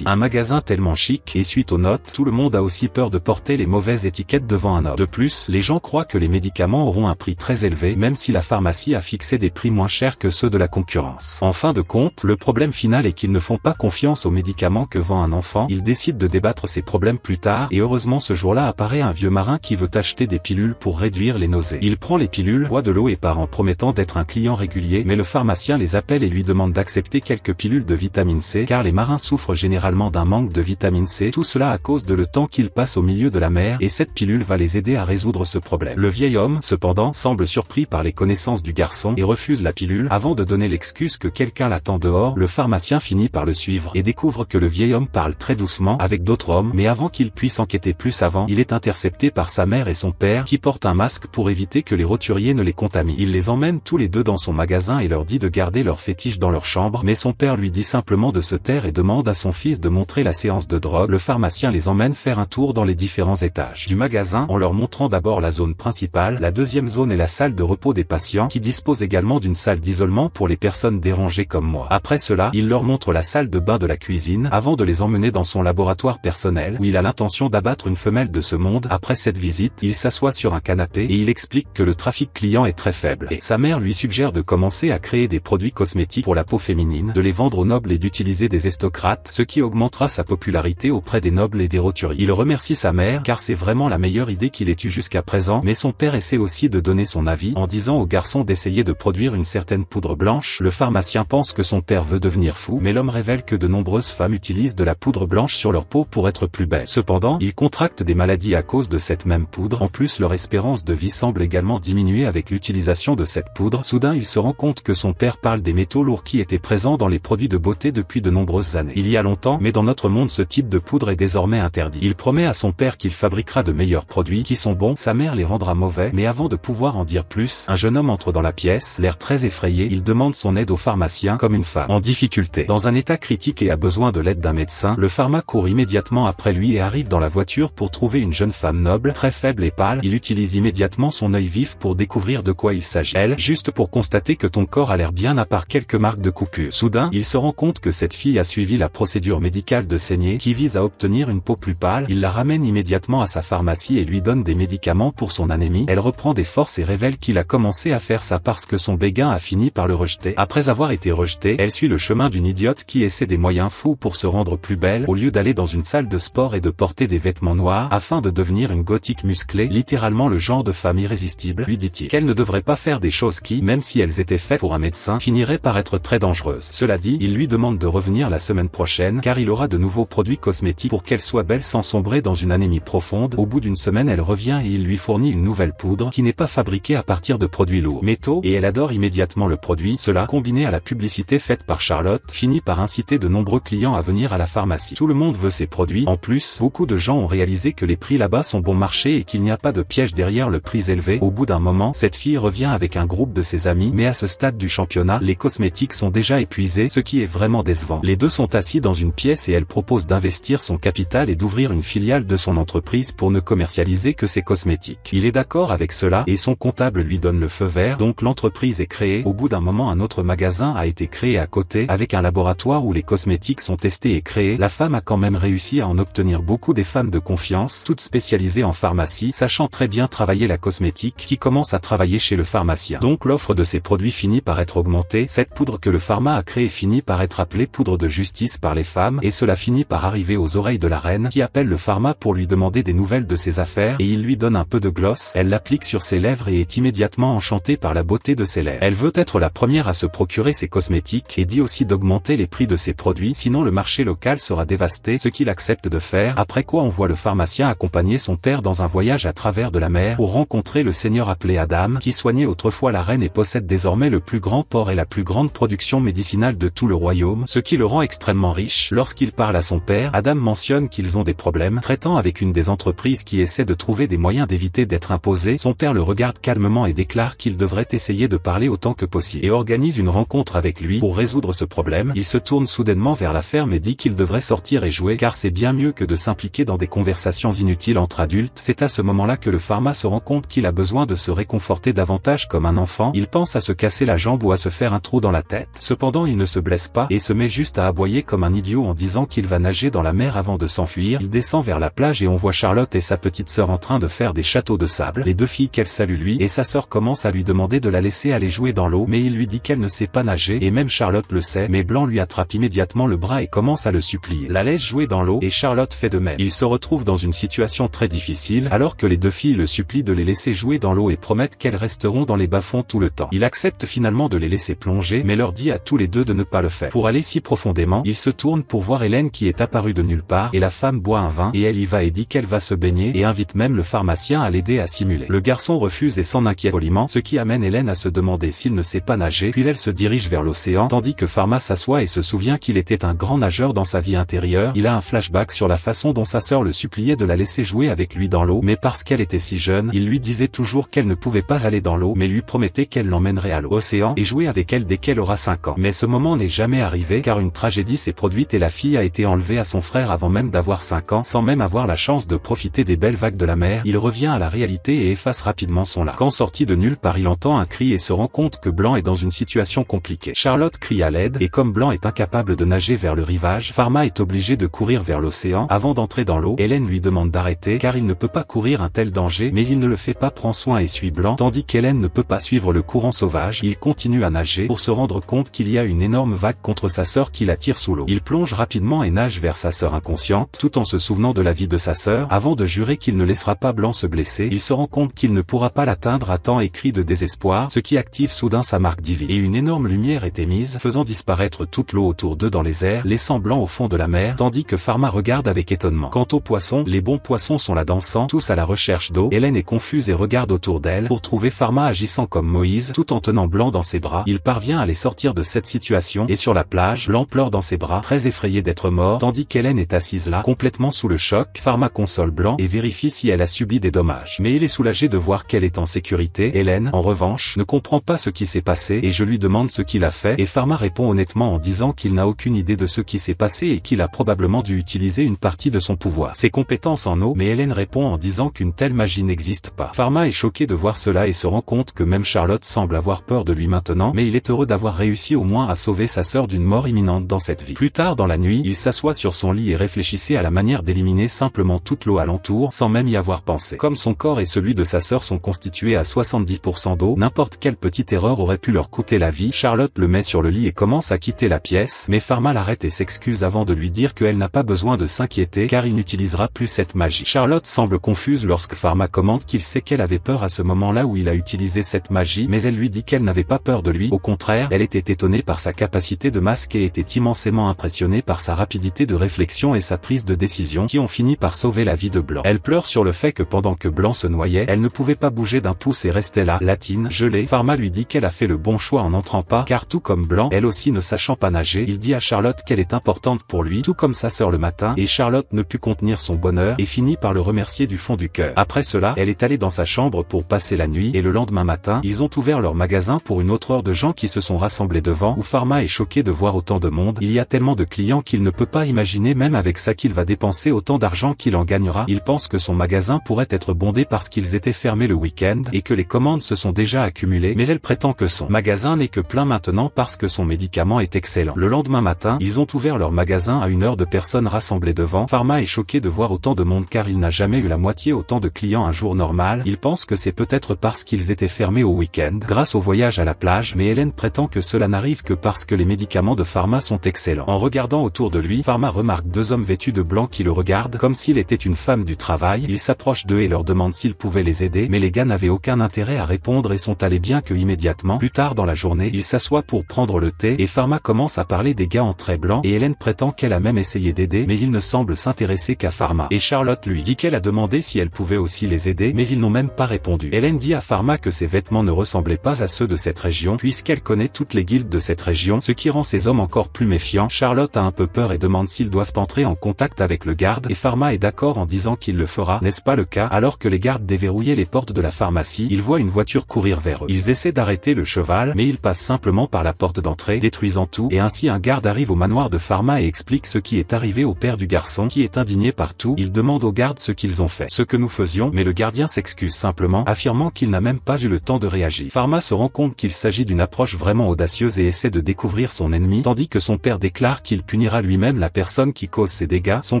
Un magasin tellement chic, et suite aux notes, tout le monde a aussi peur de porter les mauvaises étiquettes devant un homme. De plus, les gens croient que les médicaments auront un prix très élevé, même si la pharmacie a fixé des prix moins chers que ceux de la concurrence. En fin de compte, le problème final est qu'ils ne font pas confiance aux médicaments que vend un enfant. Ils décident de débattre ces problèmes plus tard, et heureusement ce jour-là apparaît un vieux marin qui veut acheter des pilules pour réduire les nausées. Il prend les pilules, boit de l'eau et part en promettant d'être un client régulier, mais le pharmacien les appelle et lui demande d'accepter quelques pilules de vitamine C, car les marins souffrent généralement d'un manque de vitamine C, tout cela à cause de le temps qu'ils passent au milieu de la mer, et cette pilule va les aider à résoudre ce problème. Le vieil homme, cependant, semble surpris par les connaissances du garçon et refuse la pilule. Avant de donner l'excuse que quelqu'un l'attend dehors, le pharmacien finit par le suivre et découvre que le vieil homme parle très doucement avec d'autres hommes, mais avant qu'il puisse enquêter plus avant, il est intercepté par sa mère et son père qui portent un masque pour éviter que les roturiers ne les contaminent. Il les emmène tous les deux dans son magasin et leur dit de garder leur fétiche dans leur chambre, mais son père lui dit simplement de se taire et demande à son fils de montrer la séance de drogue. Le pharmacien les emmène faire un tour dans les différents étages du magasin en leur montrant d'abord la zone principale. La deuxième zone est la salle de repos des patients qui dispose également d'une salle d'isolement pour les personnes dérangées comme moi. Après cela, il leur montre la salle de bain de la cuisine avant de les emmener dans son laboratoire personnel où il a l'intention d'abattre une femelle de ce monde. Après cette visite, il s'assoit sur un canapé et il explique que le trafic client est très faible et sa mère lui suggère de commencer à créer des produits cosmétiques pour la peau féminine, de les vendre aux nobles et d'utiliser des estocrates, ce qui augmentera sa popularité auprès des nobles et des roturiers. Il remercie sa mère car c'est vraiment la meilleure idée qu'il ait eue jusqu'à présent, mais son père essaie aussi de donner son avis en disant au garçon d'essayer de produire une certaine poudre blanche. Le pharmacien pense que son père veut devenir fou, mais l'homme révèle que de nombreuses femmes utilisent de la poudre blanche sur leur peau pour être plus belles. Cependant, ils contractent des maladies à cause de cette même poudre. En plus, leur espérance de vie semble également diminuer avec l'utilisation de cette poudre. Soudain, il se rend compte que son père parle des métaux lourds qui étaient présents présent dans les produits de beauté depuis de nombreuses années. Il y a longtemps, mais dans notre monde ce type de poudre est désormais interdit. Il promet à son père qu'il fabriquera de meilleurs produits qui sont bons, sa mère les rendra mauvais, mais avant de pouvoir en dire plus, un jeune homme entre dans la pièce, l'air très effrayé, il demande son aide au pharmacien comme une femme en difficulté. Dans un état critique et a besoin de l'aide d'un médecin, le pharma court immédiatement après lui et arrive dans la voiture pour trouver une jeune femme noble, très faible et pâle. Il utilise immédiatement son œil vif pour découvrir de quoi il s'agit. Elle, juste pour constater que ton corps a l'air bien à part quelques marques de coupure. Soudain, il se rend compte que cette fille a suivi la procédure médicale de saignée qui vise à obtenir une peau plus pâle. Il la ramène immédiatement à sa pharmacie et lui donne des médicaments pour son anémie. Elle reprend des forces et révèle qu'il a commencé à faire ça parce que son béguin a fini par le rejeter. Après avoir été rejetée, elle suit le chemin d'une idiote qui essaie des moyens fous pour se rendre plus belle au lieu d'aller dans une salle de sport et de porter des vêtements noirs afin de devenir une gothique musclée, littéralement le genre de femme irrésistible, lui dit-il. Qu'elle ne devrait pas faire des choses qui, même si elles étaient faites pour un médecin, finiraient par être très dangereuses. Cela dit, il lui demande de revenir la semaine prochaine car il aura de nouveaux produits cosmétiques pour qu'elle soit belle sans sombrer dans une anémie profonde. Au bout d'une semaine, elle revient et il lui fournit une nouvelle poudre qui n'est pas fabriquée à partir de produits lourds, métaux, et elle adore immédiatement le produit. Cela, combiné à la publicité faite par Charlotte, finit par inciter de nombreux clients à venir à la pharmacie. Tout le monde veut ces produits. En plus, beaucoup de gens ont réalisé que les prix là-bas sont bon marché et qu'il n'y a pas de piège derrière le prix élevé. Au bout d'un moment, cette fille revient avec un groupe de ses amis, mais à ce stade du championnat, les cosmétiques sont déjà épuisés, ce qui est vraiment décevant. Les deux sont assis dans une pièce et elle propose d'investir son capital et d'ouvrir une filiale de son entreprise pour ne commercialiser que ses cosmétiques. Il est d'accord avec cela et son comptable lui donne le feu vert, donc l'entreprise est créée. Au bout d'un moment, un autre magasin a été créé à côté, avec un laboratoire où les cosmétiques sont testés et créés. La femme a quand même réussi à en obtenir beaucoup, des femmes de confiance, toutes spécialisées en pharmacie, sachant très bien travailler la cosmétique, qui commence à travailler chez le pharmacien. Donc l'offre de ces produits finit par être augmentée. Cette poudre que le pharma a créée finit par être appelée poudre de justice par les femmes, et cela finit par arriver aux oreilles de la reine, qui appelle le pharma pour lui demander des nouvelles de ses affaires, et il lui donne un peu de gloss. Elle l'applique sur ses lèvres et est immédiatement enchantée par la beauté de ses lèvres. Elle veut être la première à se procurer ses cosmétiques et dit aussi d'augmenter les prix de ses produits, sinon le marché local sera dévasté, ce qu'il accepte de faire. Après quoi on voit le pharmacien accompagner son père dans un voyage à travers de la mer pour rencontrer le seigneur appelé Adam, qui soignait autrefois la reine et possède désormais le plus grand port et la plus grande production médicinale de tout le royaume, ce qui le rend extrêmement riche. Lorsqu'il parle à son père, Adam mentionne qu'ils ont des problèmes traitant avec une des entreprises qui essaie de trouver des moyens d'éviter d'être imposé. Son père le regarde calmement et déclare qu'il devrait essayer de parler autant que possible et organise une rencontre avec lui pour résoudre ce problème. Il se tourne soudainement vers la ferme et dit qu'il devrait sortir et jouer car c'est bien mieux que de s'impliquer dans des conversations inutiles entre adultes. C'est à ce moment-là que le pharma se rend compte qu'il a besoin de se réconforter davantage comme un enfant. Il pense à se casser la jambe ou à se faire un trou dans la tête. Cependant il ne se blesse pas et se met juste à aboyer comme un idiot en disant qu'il va nager dans la mer avant de s'enfuir. Il descend vers la plage et on voit Charlotte et sa petite sœur en train de faire des châteaux de sable. Les deux filles qu'elle salue lui et sa sœur commencent à lui demander de la laisser aller jouer dans l'eau, mais il lui dit qu'elle ne sait pas nager et même Charlotte le sait, mais Blanc lui attrape immédiatement le bras et commence à le supplier. La laisse jouer dans l'eau et Charlotte fait de même. Il se retrouve dans une situation très difficile alors que les deux filles le supplient de les laisser jouer dans l'eau et promettent qu'elles resteront dans les bas-fonds tout le temps. Il accepte finalement de les laisser plonger mais leur dit à tous les deux de ne pas le faire. Pour aller si profondément, il se tourne pour voir Hélène qui est apparue de nulle part et la femme boit un vin et elle y va et dit qu'elle va se baigner et invite même le pharmacien à l'aider à simuler. Le garçon refuse et s'en inquiète poliment, ce qui amène Hélène à se demander s'il ne sait pas nager, puis elle se dirige vers l'océan tandis que Pharma s'assoit et se souvient qu'il était un grand nageur dans sa vie intérieure. Il a un flashback sur la façon dont sa sœur le suppliait de la laisser jouer avec lui dans l'eau, mais parce qu'elle était si jeune, il lui disait toujours qu'elle ne pouvait pas aller dans l'eau mais lui promettait qu'elle l'emmènerait à l'océan et jouer avec elle dès qu'elle aura 5 ans. Mais ce moment n'est jamais arrivé car une tragédie s'est produite et la fille a été enlevée à son frère avant même d'avoir 5 ans, sans même avoir la chance de profiter des belles vagues de la mer. Il revient à la réalité et efface rapidement son lac. Quand sorti de nulle part, il entend un cri et se rend compte que Blanc est dans une situation compliquée. Charlotte crie à l'aide et comme Blanc est incapable de nager vers le rivage, Pharma est obligé de courir vers l'océan. Avant d'entrer dans l'eau, Hélène lui demande d'arrêter car il ne peut pas courir un tel danger, mais il ne le fait pas, prend soin et suit Blanc, tandis qu'Hélène ne peut pas suivre le courant sauvage. Il continue à nager pour se rendre compte qu'il y a une énorme vague contre sa sœur qui la tire sous l'eau. Il plonge rapidement et nage vers sa sœur inconsciente, tout en se souvenant de la vie de sa sœur, avant de jurer qu'il ne laissera pas Blanc se blesser. Il se rend compte qu'il ne pourra pas l'atteindre à temps et crie de désespoir, ce qui active soudain sa marque divine. Et une énorme lumière est émise, faisant disparaître toute l'eau autour d'eux dans les airs, laissant Blanc au fond de la mer, tandis que Pharma regarde avec étonnement. Quant aux poissons, les bons poissons sont là dansant, tous à la recherche d'eau. Hélène est confuse et regarde autour d'elle pour trouver Pharma agissant comme Moïse, tout en tenant Blanc dans ses bras. Il parvient à les sortir de cette situation et sur la plage, Blanc pleure dans ses bras, très effrayé d'être mort, tandis qu'Hélène est assise là, complètement sous le choc. Pharma console Blanc et vérifie si elle a subi des dommages. Mais il est soulagé de voir qu'elle est en sécurité. Hélène, en revanche, ne comprend pas ce qui s'est passé et je lui demande ce qu'il a fait et Pharma répond honnêtement en disant qu'il n'a aucune idée de ce qui s'est passé et qu'il a probablement dû utiliser une partie de son pouvoir, ses compétences en eau, mais Hélène répond en disant qu'une telle magie n'existe pas. Pharma est choqué de voir cela et se rend compte que même Charlotte semble avoir peur de lui maintenant, mais il est heureux d'avoir réussi au moins à sauver sa sœur d'une mort imminente dans cette vie. Plus tard dans la nuit, il s'assoit sur son lit et réfléchissait à la manière d'éliminer simplement toute l'eau alentour sans même y avoir pensé. Comme son corps et celui de sa sœur sont constitués à 70% d'eau, n'importe quelle petite erreur aurait pu leur coûter la vie. Charlotte le met sur le lit et commence à quitter la pièce, mais Pharma l'arrête et s'excuse avant de lui dire qu'elle n'a pas besoin de s'inquiéter car il n'utilisera plus cette magie. Charlotte semble confuse lorsque Pharma commente qu'il sait qu'elle avait peur à ce moment-là où il a utilisé cette magie, mais elle lui dit qu'elle n'avait pas peur de lui. Au contraire, elle était étonnée par sa capacité de masque et était immensément impressionnée par sa rapidité de réflexion et sa prise de décision qui ont fini par sauver la vie de Blanc. Elle pleure sur le fait que pendant que Blanc se noyait, elle ne pouvait pas bouger d'un pouce et restait là, latine, gelée. Pharma lui dit qu'elle a fait le bon choix en n'entrant pas, car tout comme Blanc, elle aussi ne sachant pas nager, il dit à Charlotte qu'elle est importante pour lui, tout comme sa sœur le matin, et Charlotte ne put contenir son bonheur et finit par le remercier du fond du cœur. Après cela, elle est allée dans sa chambre pour passer la nuit et le lendemain matin, ils ont ouvert leur magasin pour une autre heure de gens qui se sont rassemblés devant, où Pharma est choqué de voir autant de monde. Il y a tellement de clients qu'il ne peut pas imaginer même avec ça qu'il va dépenser autant d'argent qu'il en gagnera. Il pense que son magasin pourrait être bondé parce qu'ils étaient fermés le week-end et que les commandes se sont déjà accumulées, mais elle prétend que son magasin n'est que plein maintenant parce que son médicament est excellent. Le lendemain matin, ils ont ouvert leur magasin à une heure de personnes rassemblées devant. Pharma est choqué de voir autant de monde car il n'a jamais eu la moitié autant de clients un jour normal. Il pense que c'est peut-être parce qu'ils étaient fermés au week-end grâce au voyage à la plage, mais Hélène prétend que cela n'arrive que parce que les médicaments de Pharma sont excellents. En regardant autour de lui, Pharma remarque deux hommes vêtus de blanc qui le regardent comme s'il était une femme du travail. Il s'approche d'eux et leur demande s'ils pouvaient les aider, mais les gars n'avaient aucun intérêt à répondre et sont allés bien que immédiatement. Plus tard dans la journée, il s'assoit pour prendre le thé et Pharma commence à parler des gars en très blanc et Hélène prétend qu'elle a même essayé d'aider, mais il ne semble s'intéresser qu'à Pharma. Et Charlotte lui dit qu'elle a demandé si elle pouvait aussi les aider, mais ils n'ont même pas répondu. Hélène dit à Pharma que ses vêtements ne ressemblaient pas à ceux de cette région, puisqu'elle connaît toutes les guildes de cette région, ce qui rend ces hommes encore plus méfiants. Charlotte a un peu peur et demande s'ils doivent entrer en contact avec le garde, et Pharma est d'accord en disant qu'il le fera. N'est-ce pas le cas? Alors que les gardes déverrouillaient les portes de la pharmacie, ils voient une voiture courir vers eux. Ils essaient d'arrêter le cheval, mais ils passent simplement par la porte d'entrée, détruisant tout, et ainsi un garde arrive au manoir de Pharma et explique ce qui est arrivé au père du garçon, qui est indigné par tout. Il demande aux gardes ce qu'ils ont fait, ce que nous faisions, mais le gardien s'excuse simplement, affirmant qu'il n'a même pas eu le temps de réagir. Pharma se rend compte qu'il s'agit d'une approche vraiment audacieuse et essaie de découvrir son ennemi, tandis que son père déclare qu'il punira lui-même la personne qui cause ces dégâts. Son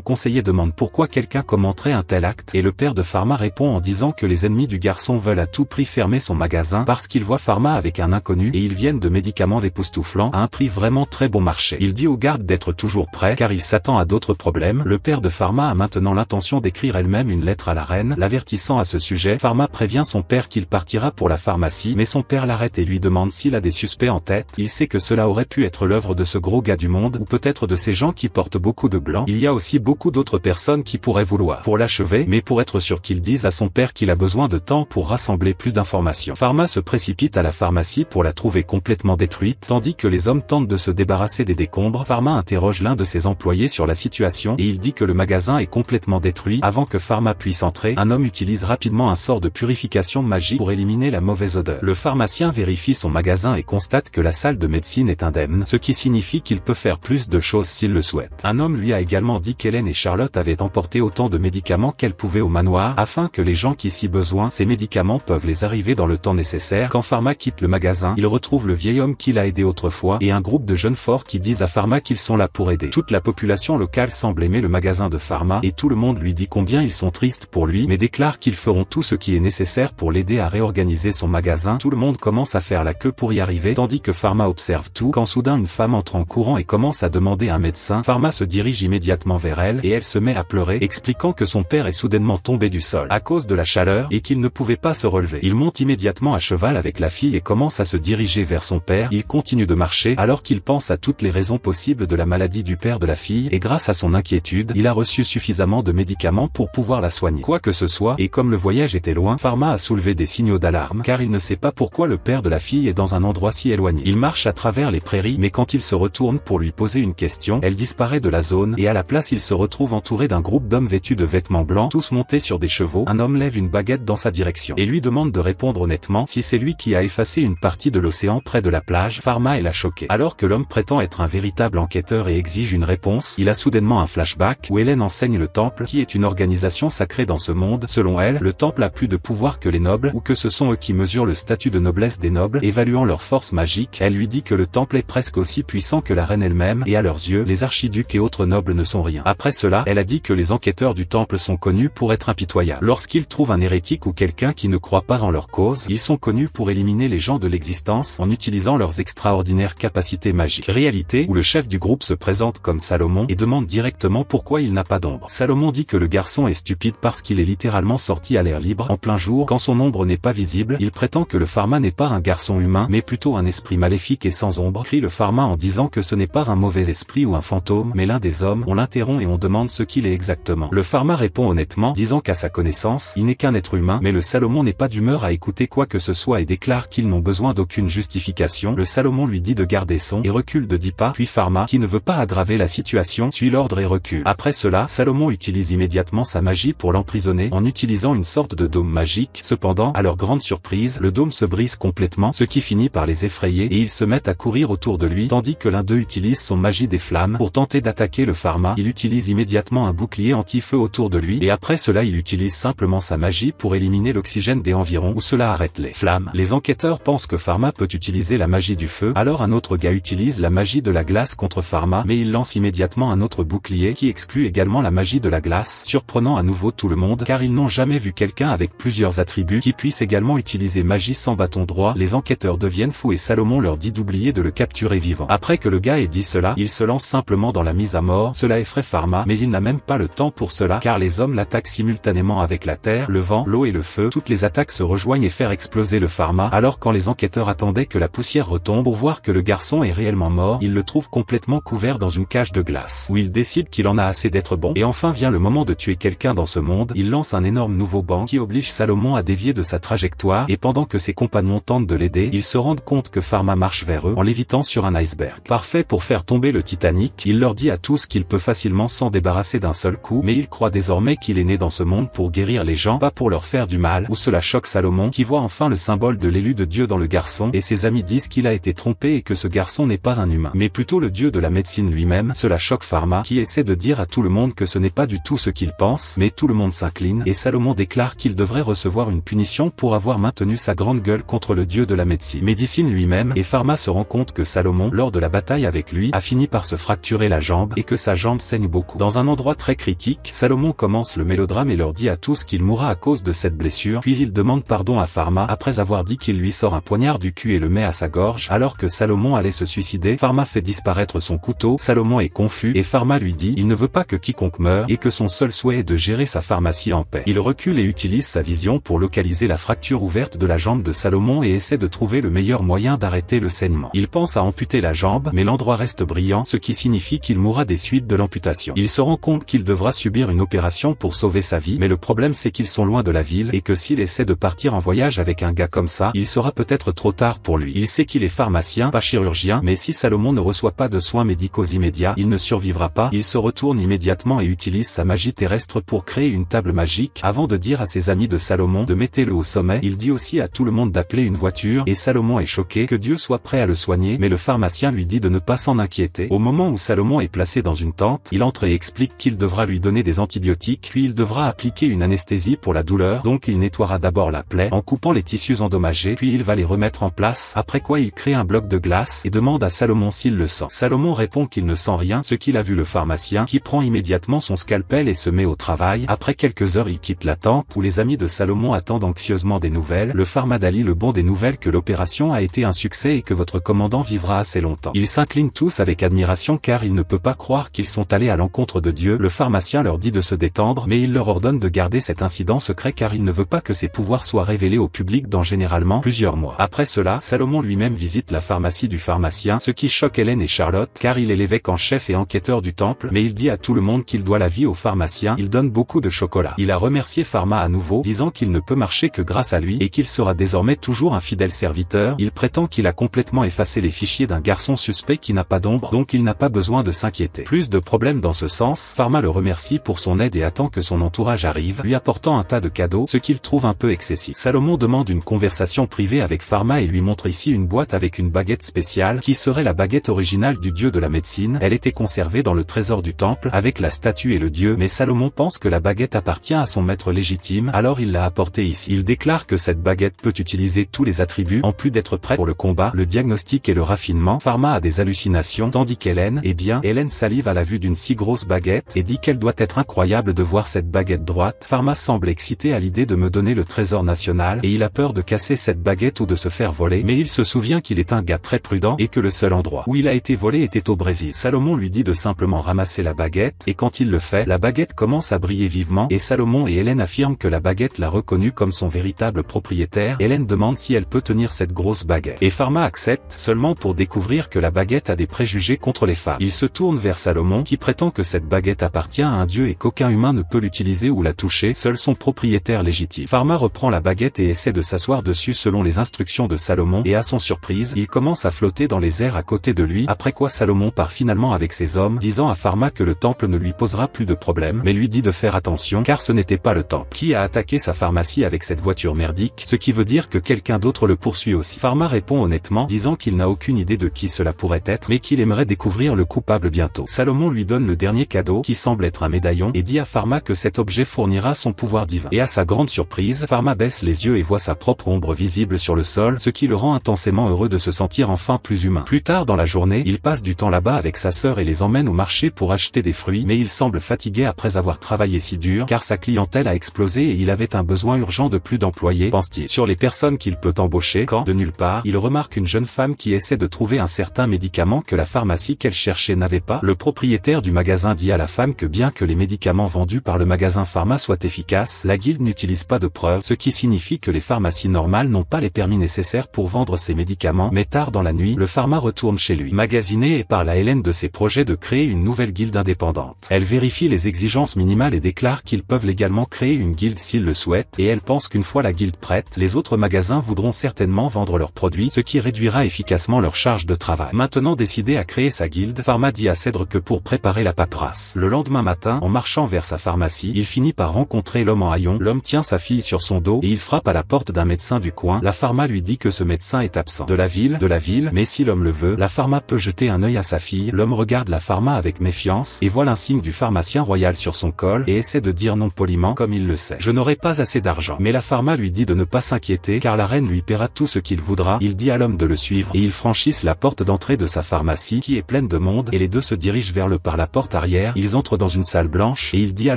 conseiller demande pourquoi quelqu'un commenterait un tel acte, et le père de Pharma répond en disant que les ennemis du garçon veulent à tout prix fermer son magasin parce qu'ils voient Pharma avec un inconnu et ils viennent de médicaments époustouflants à un prix vraiment très bon marché. Il dit aux gardes d'être toujours prêts car il s'attend à d'autres problèmes. Le père de Pharma a maintenant l'intention d'écrire elle-même une lettre à la reine, l'avertissant à ce sujet. Pharma prévient son père qu'il partira pour la pharmacie, mais son père l'arrête et lui demande s'il a des suspects en tête. Il sait que cela aurait pu être l'œuvre de ce gros gars du monde, ou peut-être de ces gens qui portent beaucoup de blanc. Il y a aussi beaucoup d'autres personnes qui pourraient vouloir pour l'achever, mais pour être sûr qu'il dise à son père qu'il a besoin de temps pour rassembler plus d'informations. Pharma se précipite à la pharmacie pour la trouver complètement détruite, tandis que les hommes tentent de se débarrasser des décombres. Pharma interroge l'un de ses employés sur la situation et il dit que le magasin est complètement détruit. Avant que Pharma puisse entrer, un homme utilise rapidement un sort de purification magique pour éliminer la mauvaise odeur. Le pharmacien vérifie son magasin et constate que la salle de médecine est indemne, ce qui signifie qu'il peut faire plus de choses s'il le souhaite. Un homme lui a également dit qu'Hélène et Charlotte avaient emporté autant de médicaments qu'elles pouvaient au manoir, afin que les gens qui si besoin, ces médicaments peuvent les arriver dans le temps nécessaire. Quand Pharma quitte le magasin, il retrouve le vieil homme qui l'a aidé autrefois et un groupe de jeunes forts qui disent à Pharma qu'ils sont là pour aider. Toute la population locale semble aimer le magasin de Pharma et tout le monde lui dit combien ils sont tristes pour lui, mais déclare qu'ils feront tout ce qui est nécessaire pour l'aider à réorganiser son magasin. Tout le monde commence à faire la queue pour y arriver, tandis que Pharma observe tout, quand soudain une femme entre en courant et commence à demander un médecin. Pharma se dirige immédiatement vers elle et elle se met à pleurer, expliquant que son père est soudainement tombé du sol à cause de la chaleur et qu'il ne pouvait pas se relever. Il monte immédiatement à cheval avec la fille et commence à se diriger vers son père. Il continue de marcher alors qu'il pense à toutes les raisons possibles de la maladie du père de la fille et grâce à son inquiétude, il a reçu suffisamment de médicaments pour pouvoir la soigner. Quoi que ce soit, et comme le voyage était loin, Pharma a soulevé des signaux d'alarme car il ne sait pas pourquoi le père de la fille est dans un endroit si éloigné. Il marche à travers les prairies, mais quand il se retourne pour lui poser une question, elle disparaît de la zone, et à la place il se retrouve entouré d'un groupe d'hommes vêtus de vêtements blancs, tous montés sur des chevaux. Un homme lève une baguette dans sa direction, et lui demande de répondre honnêtement si c'est lui qui a effacé une partie de l'océan près de la plage. Pharma est là choquée. Alors que l'homme prétend être un véritable enquêteur et exige une réponse, il a soudainement un flashback, où Hélène enseigne le temple, qui est une organisation sacrée dans ce monde. Selon elle, le temple a plus de pouvoir que les nobles, ou que ce sont eux qui mesurent le statut de noblesse des nobles, évaluant leur force magique. Elle lui dit que le temple est presque aussi puissant que la reine elle-même, et à leurs yeux, les archiducs et autres nobles ne sont rien. Après cela, elle a dit que les enquêteurs du temple sont connus pour être impitoyables. Lorsqu'ils trouvent un hérétique ou quelqu'un qui ne croit pas en leur cause, ils sont connus pour éliminer les gens de l'existence en utilisant leurs extraordinaires capacités magiques. Réalité, où le chef du groupe se présente comme Salomon et demande directement pourquoi il n'a pas d'ombre. Salomon dit que le garçon est stupide parce qu'il est littéralement sorti à l'air libre, en plein jour, quand son ombre n'est pas visible. Il prétend que le Pharma n'est pas un garçon humain, mais plutôt un esprit maléfique et sans ombre. Crie le Pharma en disant que ce n'est pas un mauvais esprit ou un fantôme, mais l'un des hommes. On l'interrompt et on demande ce qu'il est exactement. Le Pharma répond honnêtement, disant qu'à sa connaissance, il n'est qu'un être humain, mais le Salomon n'est pas d'humeur à écouter quoi que ce soit et déclare qu'ils n'ont besoin d'aucune justification. Le Salomon lui dit de garder son et recule de 10 pas, puis Pharma, qui ne veut pas aggraver la situation, suit l'ordre et recule. Après cela, Salomon utilise immédiatement sa magie pour l'emprisonner en utilisant une sorte de dôme magique. Cependant, à leur grande surprise, le dôme se brise complètement, ce qui finit par les effrayer et ils se mettent à courir autour de lui, tandis que l'un d'eux utilise son magie des flammes pour tenter d'attaquer le Pharma. Il utilise immédiatement un bouclier anti-feu autour de lui et après cela il utilise simplement sa magie pour éliminer l'oxygène des environs où cela arrête les flammes. Les enquêteurs pensent que Pharma peut utiliser la magie du feu, alors un autre gars utilise la magie de la glace contre Pharma, mais il lance immédiatement un autre bouclier qui exclut également la magie de la glace, surprenant à nouveau tout le monde car ils n'ont jamais vu quelqu'un avec plusieurs attributs qui puisse également utiliser magie sans bâton droit. Les enquêteurs deviennent fous et Salomon leur dit d'oublier de le capturer vivant. Après que le gars ait dit cela, il se lance simplement dans la mise à mort. Cela effraie Pharma, mais il n'a même pas le temps pour cela car les hommes l'attaquent simultanément avec la terre, le vent, l'eau et le feu. Toutes les attaques se rejoignent et faire exploser le Pharma. Alors quand les enquêteurs attendaient que la poussière retombe pour voir que le garçon est réellement mort, ils le trouvent complètement couvert dans une cage de glace, où ils décident qu'il en a assez d'être bon. Et enfin vient le moment de tuer quelqu'un dans ce monde. Il lance un énorme nouveau banc qui oblige Salomon à dévier de sa trajectoire et pendant que ses compagnons tentent de l'aider, ils se rendent compte que Pharma marche vers eux en lévitant sur un iceberg. Parfait pour faire tomber le Titanic, il leur dit à tous qu'il peut facilement s'en débarrasser d'un seul coup, mais il croit désormais qu'il est né dans ce monde pour guérir les gens, pas pour leur faire du mal, où cela choque Salomon qui voit enfin le symbole de l'élu de Dieu dans le garçon et ses amis disent qu'il a été trompé et que ce garçon n'est pas un humain, mais plutôt le dieu de la médecine lui-même. Cela choque Pharma qui essaie de dire à tout le monde que ce n'est pas du tout ce qu'il pense, mais tout le monde s'incline et Salomon déclare qu'il devrait recevoir une punition pour avoir maintenu sa grande gueule contre le dieu de la médecine lui-même et Pharma se rend compte que Salomon, lors de la bataille avec lui, a fini par se fracturer la jambe et que sa jambe saigne beaucoup. Dans un endroit très critique, Salomon commence le mélodrame et leur dit à tous qu'il mourra à cause de cette blessure, puis il demande pardon à Pharma après avoir dit qu'il lui sort un poignard du cul et le met à sa gorge. Alors que Salomon allait se suicider, Pharma fait disparaître son couteau. Salomon est confus et Pharma lui dit il ne veut pas que quiconque meure et que son seul souhait est de gérer sa pharmacie en paix. Il recule et utilise sa vision pour localiser la fracture ouverte de la jambe de Salomon et essaie de trouver le meilleur moyen d'arrêter le saignement. Il pense à amputer la jambe, mais l'endroit reste brillant, ce qui signifie qu'il mourra des suites de l'amputation. Il se rend compte qu'il devra subir une opération pour sauver sa vie, mais le problème c'est qu'ils sont loin de la ville et que s'il essaie de partir en voyage avec un gars comme ça, il sera peut-être trop tard pour lui. Il sait qu'il est pharmacien, pas chirurgien, mais si Salomon ne reçoit pas de soins médicaux immédiats, il ne survivra pas. Il se retourne immédiatement et utilise sa magie terrestre pour créer une table magique, avant de dire à ses amis de Salomon de mettre-le au sommet. Il dit aussi à tout le monde d'appeler une voiture et Salomon est choqué que Dieu soit prêt à le soigner, mais le pharmacien lui dit de ne pas s'en inquiéter. Au moment où Salomon est placé dans une tente, il entre et explique qu'il devra lui donner des antibiotiques, puis il devra appliquer une anesthésie pour la douleur, donc il nettoiera d'abord la plaie en coupant les tissus endommagés, puis il va les remettre en place, après quoi il crée un bloc de glace et demande à Salomon s'il le sent. Salomon répond qu'il ne sent rien, ce qu'il a vu le pharmacien, qui prend immédiatement son scalpel et se met au travail. Après quelques heures il quitte la tente, où les amis de Salomon attendent anxieusement des nouvelles. Le pharmadali le bon des nouvelles que l'opération a été un succès et que votre commandant vivra assez longtemps. Ils s'inclinent tous avec admiration car il ne peut pas croire qu'ils sont allés à l'encontre de Dieu. Le pharmacien leur dit de se détendre, mais il leur ordonne de garder cet incident secret car il ne veut pas que ses pouvoirs soient révélés au public dans généralement plusieurs mois. Après cela, Salomon lui-même visite la pharmacie du pharmacien, ce qui choque Hélène et Charlotte car il est l'évêque en chef et enquêteur du temple, mais il dit à tout le monde qu'il doit la vie au pharmacien. Il donne beaucoup de chocolat. Il a remercié Pharma à nouveau, disant qu'il ne peut marcher que grâce à lui et qu'il sera désormais toujours un fidèle serviteur. Il prétend qu'il a complètement effacer les fichiers d'un garçon suspect qui n'a pas d'ombre, donc il n'a pas besoin de s'inquiéter. Plus de problèmes dans ce sens, Pharma le remercie pour son aide et attend que son entourage arrive, lui apportant un tas de cadeaux, ce qu'il trouve un peu excessif. Salomon demande une conversation privée avec Pharma et lui montre ici une boîte avec une baguette spéciale qui serait la baguette originale du dieu de la médecine. Elle était conservée dans le trésor du temple avec la statue et le dieu, mais Salomon pense que la baguette appartient à son maître légitime, alors il l'a apportée ici. Il déclare que cette baguette peut utiliser tous les attributs en plus d'être prête pour le combat, le diagnostic et le raffinement. Pharma a des hallucinations tandis qu'Hélène, Hélène salive à la vue d'une si grosse baguette et dit qu'elle doit être incroyable de voir cette baguette droite. Pharma semble excité à l'idée de me donner le trésor national et il a peur de casser cette baguette ou de se faire voler, mais il se souvient qu'il est un gars très prudent et que le seul endroit où il a été volé était au Brésil. Salomon lui dit de simplement ramasser la baguette et quand il le fait, la baguette commence à briller vivement et Salomon et Hélène affirment que la baguette l'a reconnue comme son véritable propriétaire. Hélène demande si elle peut tenir cette grosse baguette et Pharma accepte seulement pour découvrir que la baguette a des préjugés contre les femmes. Il se tourne vers Salomon qui prétend que cette baguette appartient à un dieu et qu'aucun humain ne peut l'utiliser ou la toucher, seul son propriétaire légitime. Pharma reprend la baguette et essaie de s'asseoir dessus selon les instructions de Salomon et à son surprise, il commence à flotter dans les airs à côté de lui, après quoi Salomon part finalement avec ses hommes, disant à Pharma que le temple ne lui posera plus de problème, mais lui dit de faire attention car ce n'était pas le temple qui a attaqué sa pharmacie avec cette voiture merdique, ce qui veut dire que quelqu'un d'autre le poursuit aussi. Pharma répond honnêtement, disant qu'il n'a aucune idée de qui cela pourrait être, mais qu'il aimerait découvrir le coupable bientôt. Salomon lui donne le dernier cadeau, qui semble être un médaillon, et dit à Pharma que cet objet fournira son pouvoir divin. Et à sa grande surprise, Pharma baisse les yeux et voit sa propre ombre visible sur le sol, ce qui le rend intensément heureux de se sentir enfin plus humain. Plus tard dans la journée, il passe du temps là-bas avec sa sœur et les emmène au marché pour acheter des fruits, mais il semble fatigué après avoir travaillé si dur, car sa clientèle a explosé et il avait un besoin urgent de plus d'employés, pense-t-il. Sur les personnes qu'il peut embaucher, quand, de nulle part, il remarque une jeune femme qui essaie de trouver un certain médicament que la pharmacie qu'elle cherchait n'avait pas. Le propriétaire du magasin dit à la femme que bien que les médicaments vendus par le magasin Pharma soient efficaces, la guilde n'utilise pas de preuves, ce qui signifie que les pharmacies normales n'ont pas les permis nécessaires pour vendre ces médicaments. Mais tard dans la nuit, le Pharma retourne chez lui, magasiné, et parle à Hélène de ses projets de créer une nouvelle guilde indépendante. Elle vérifie les exigences minimales et déclare qu'ils peuvent légalement créer une guilde s'ils le souhaitent, et elle pense qu'une fois la guilde prête, les autres magasins voudront certainement vendre leurs produits, ce qui réduira efficacement leur charge de travail. Maintenant décidé à créer sa guilde, Pharma dit à Cèdre que pour préparer la paperasse. Le lendemain matin, en marchant vers sa pharmacie, il finit par rencontrer l'homme en haillons. L'homme tient sa fille sur son dos et il frappe à la porte d'un médecin du coin. La Pharma lui dit que ce médecin est absent de la ville, mais si l'homme le veut, la Pharma peut jeter un œil à sa fille. L'homme regarde la Pharma avec méfiance et voit l'insigne du pharmacien royal sur son col et essaie de dire non poliment comme il le sait. Je n'aurai pas assez d'argent. Mais la Pharma lui dit de ne pas s'inquiéter car la reine lui paiera tout ce qu'il voudra. Il dit à l'homme de le suivre et ils franchissent la porte d'entrée de sa pharmacie qui est pleine de monde et les deux se dirigent vers le par la porte arrière. Ils entrent dans une salle blanche et il dit à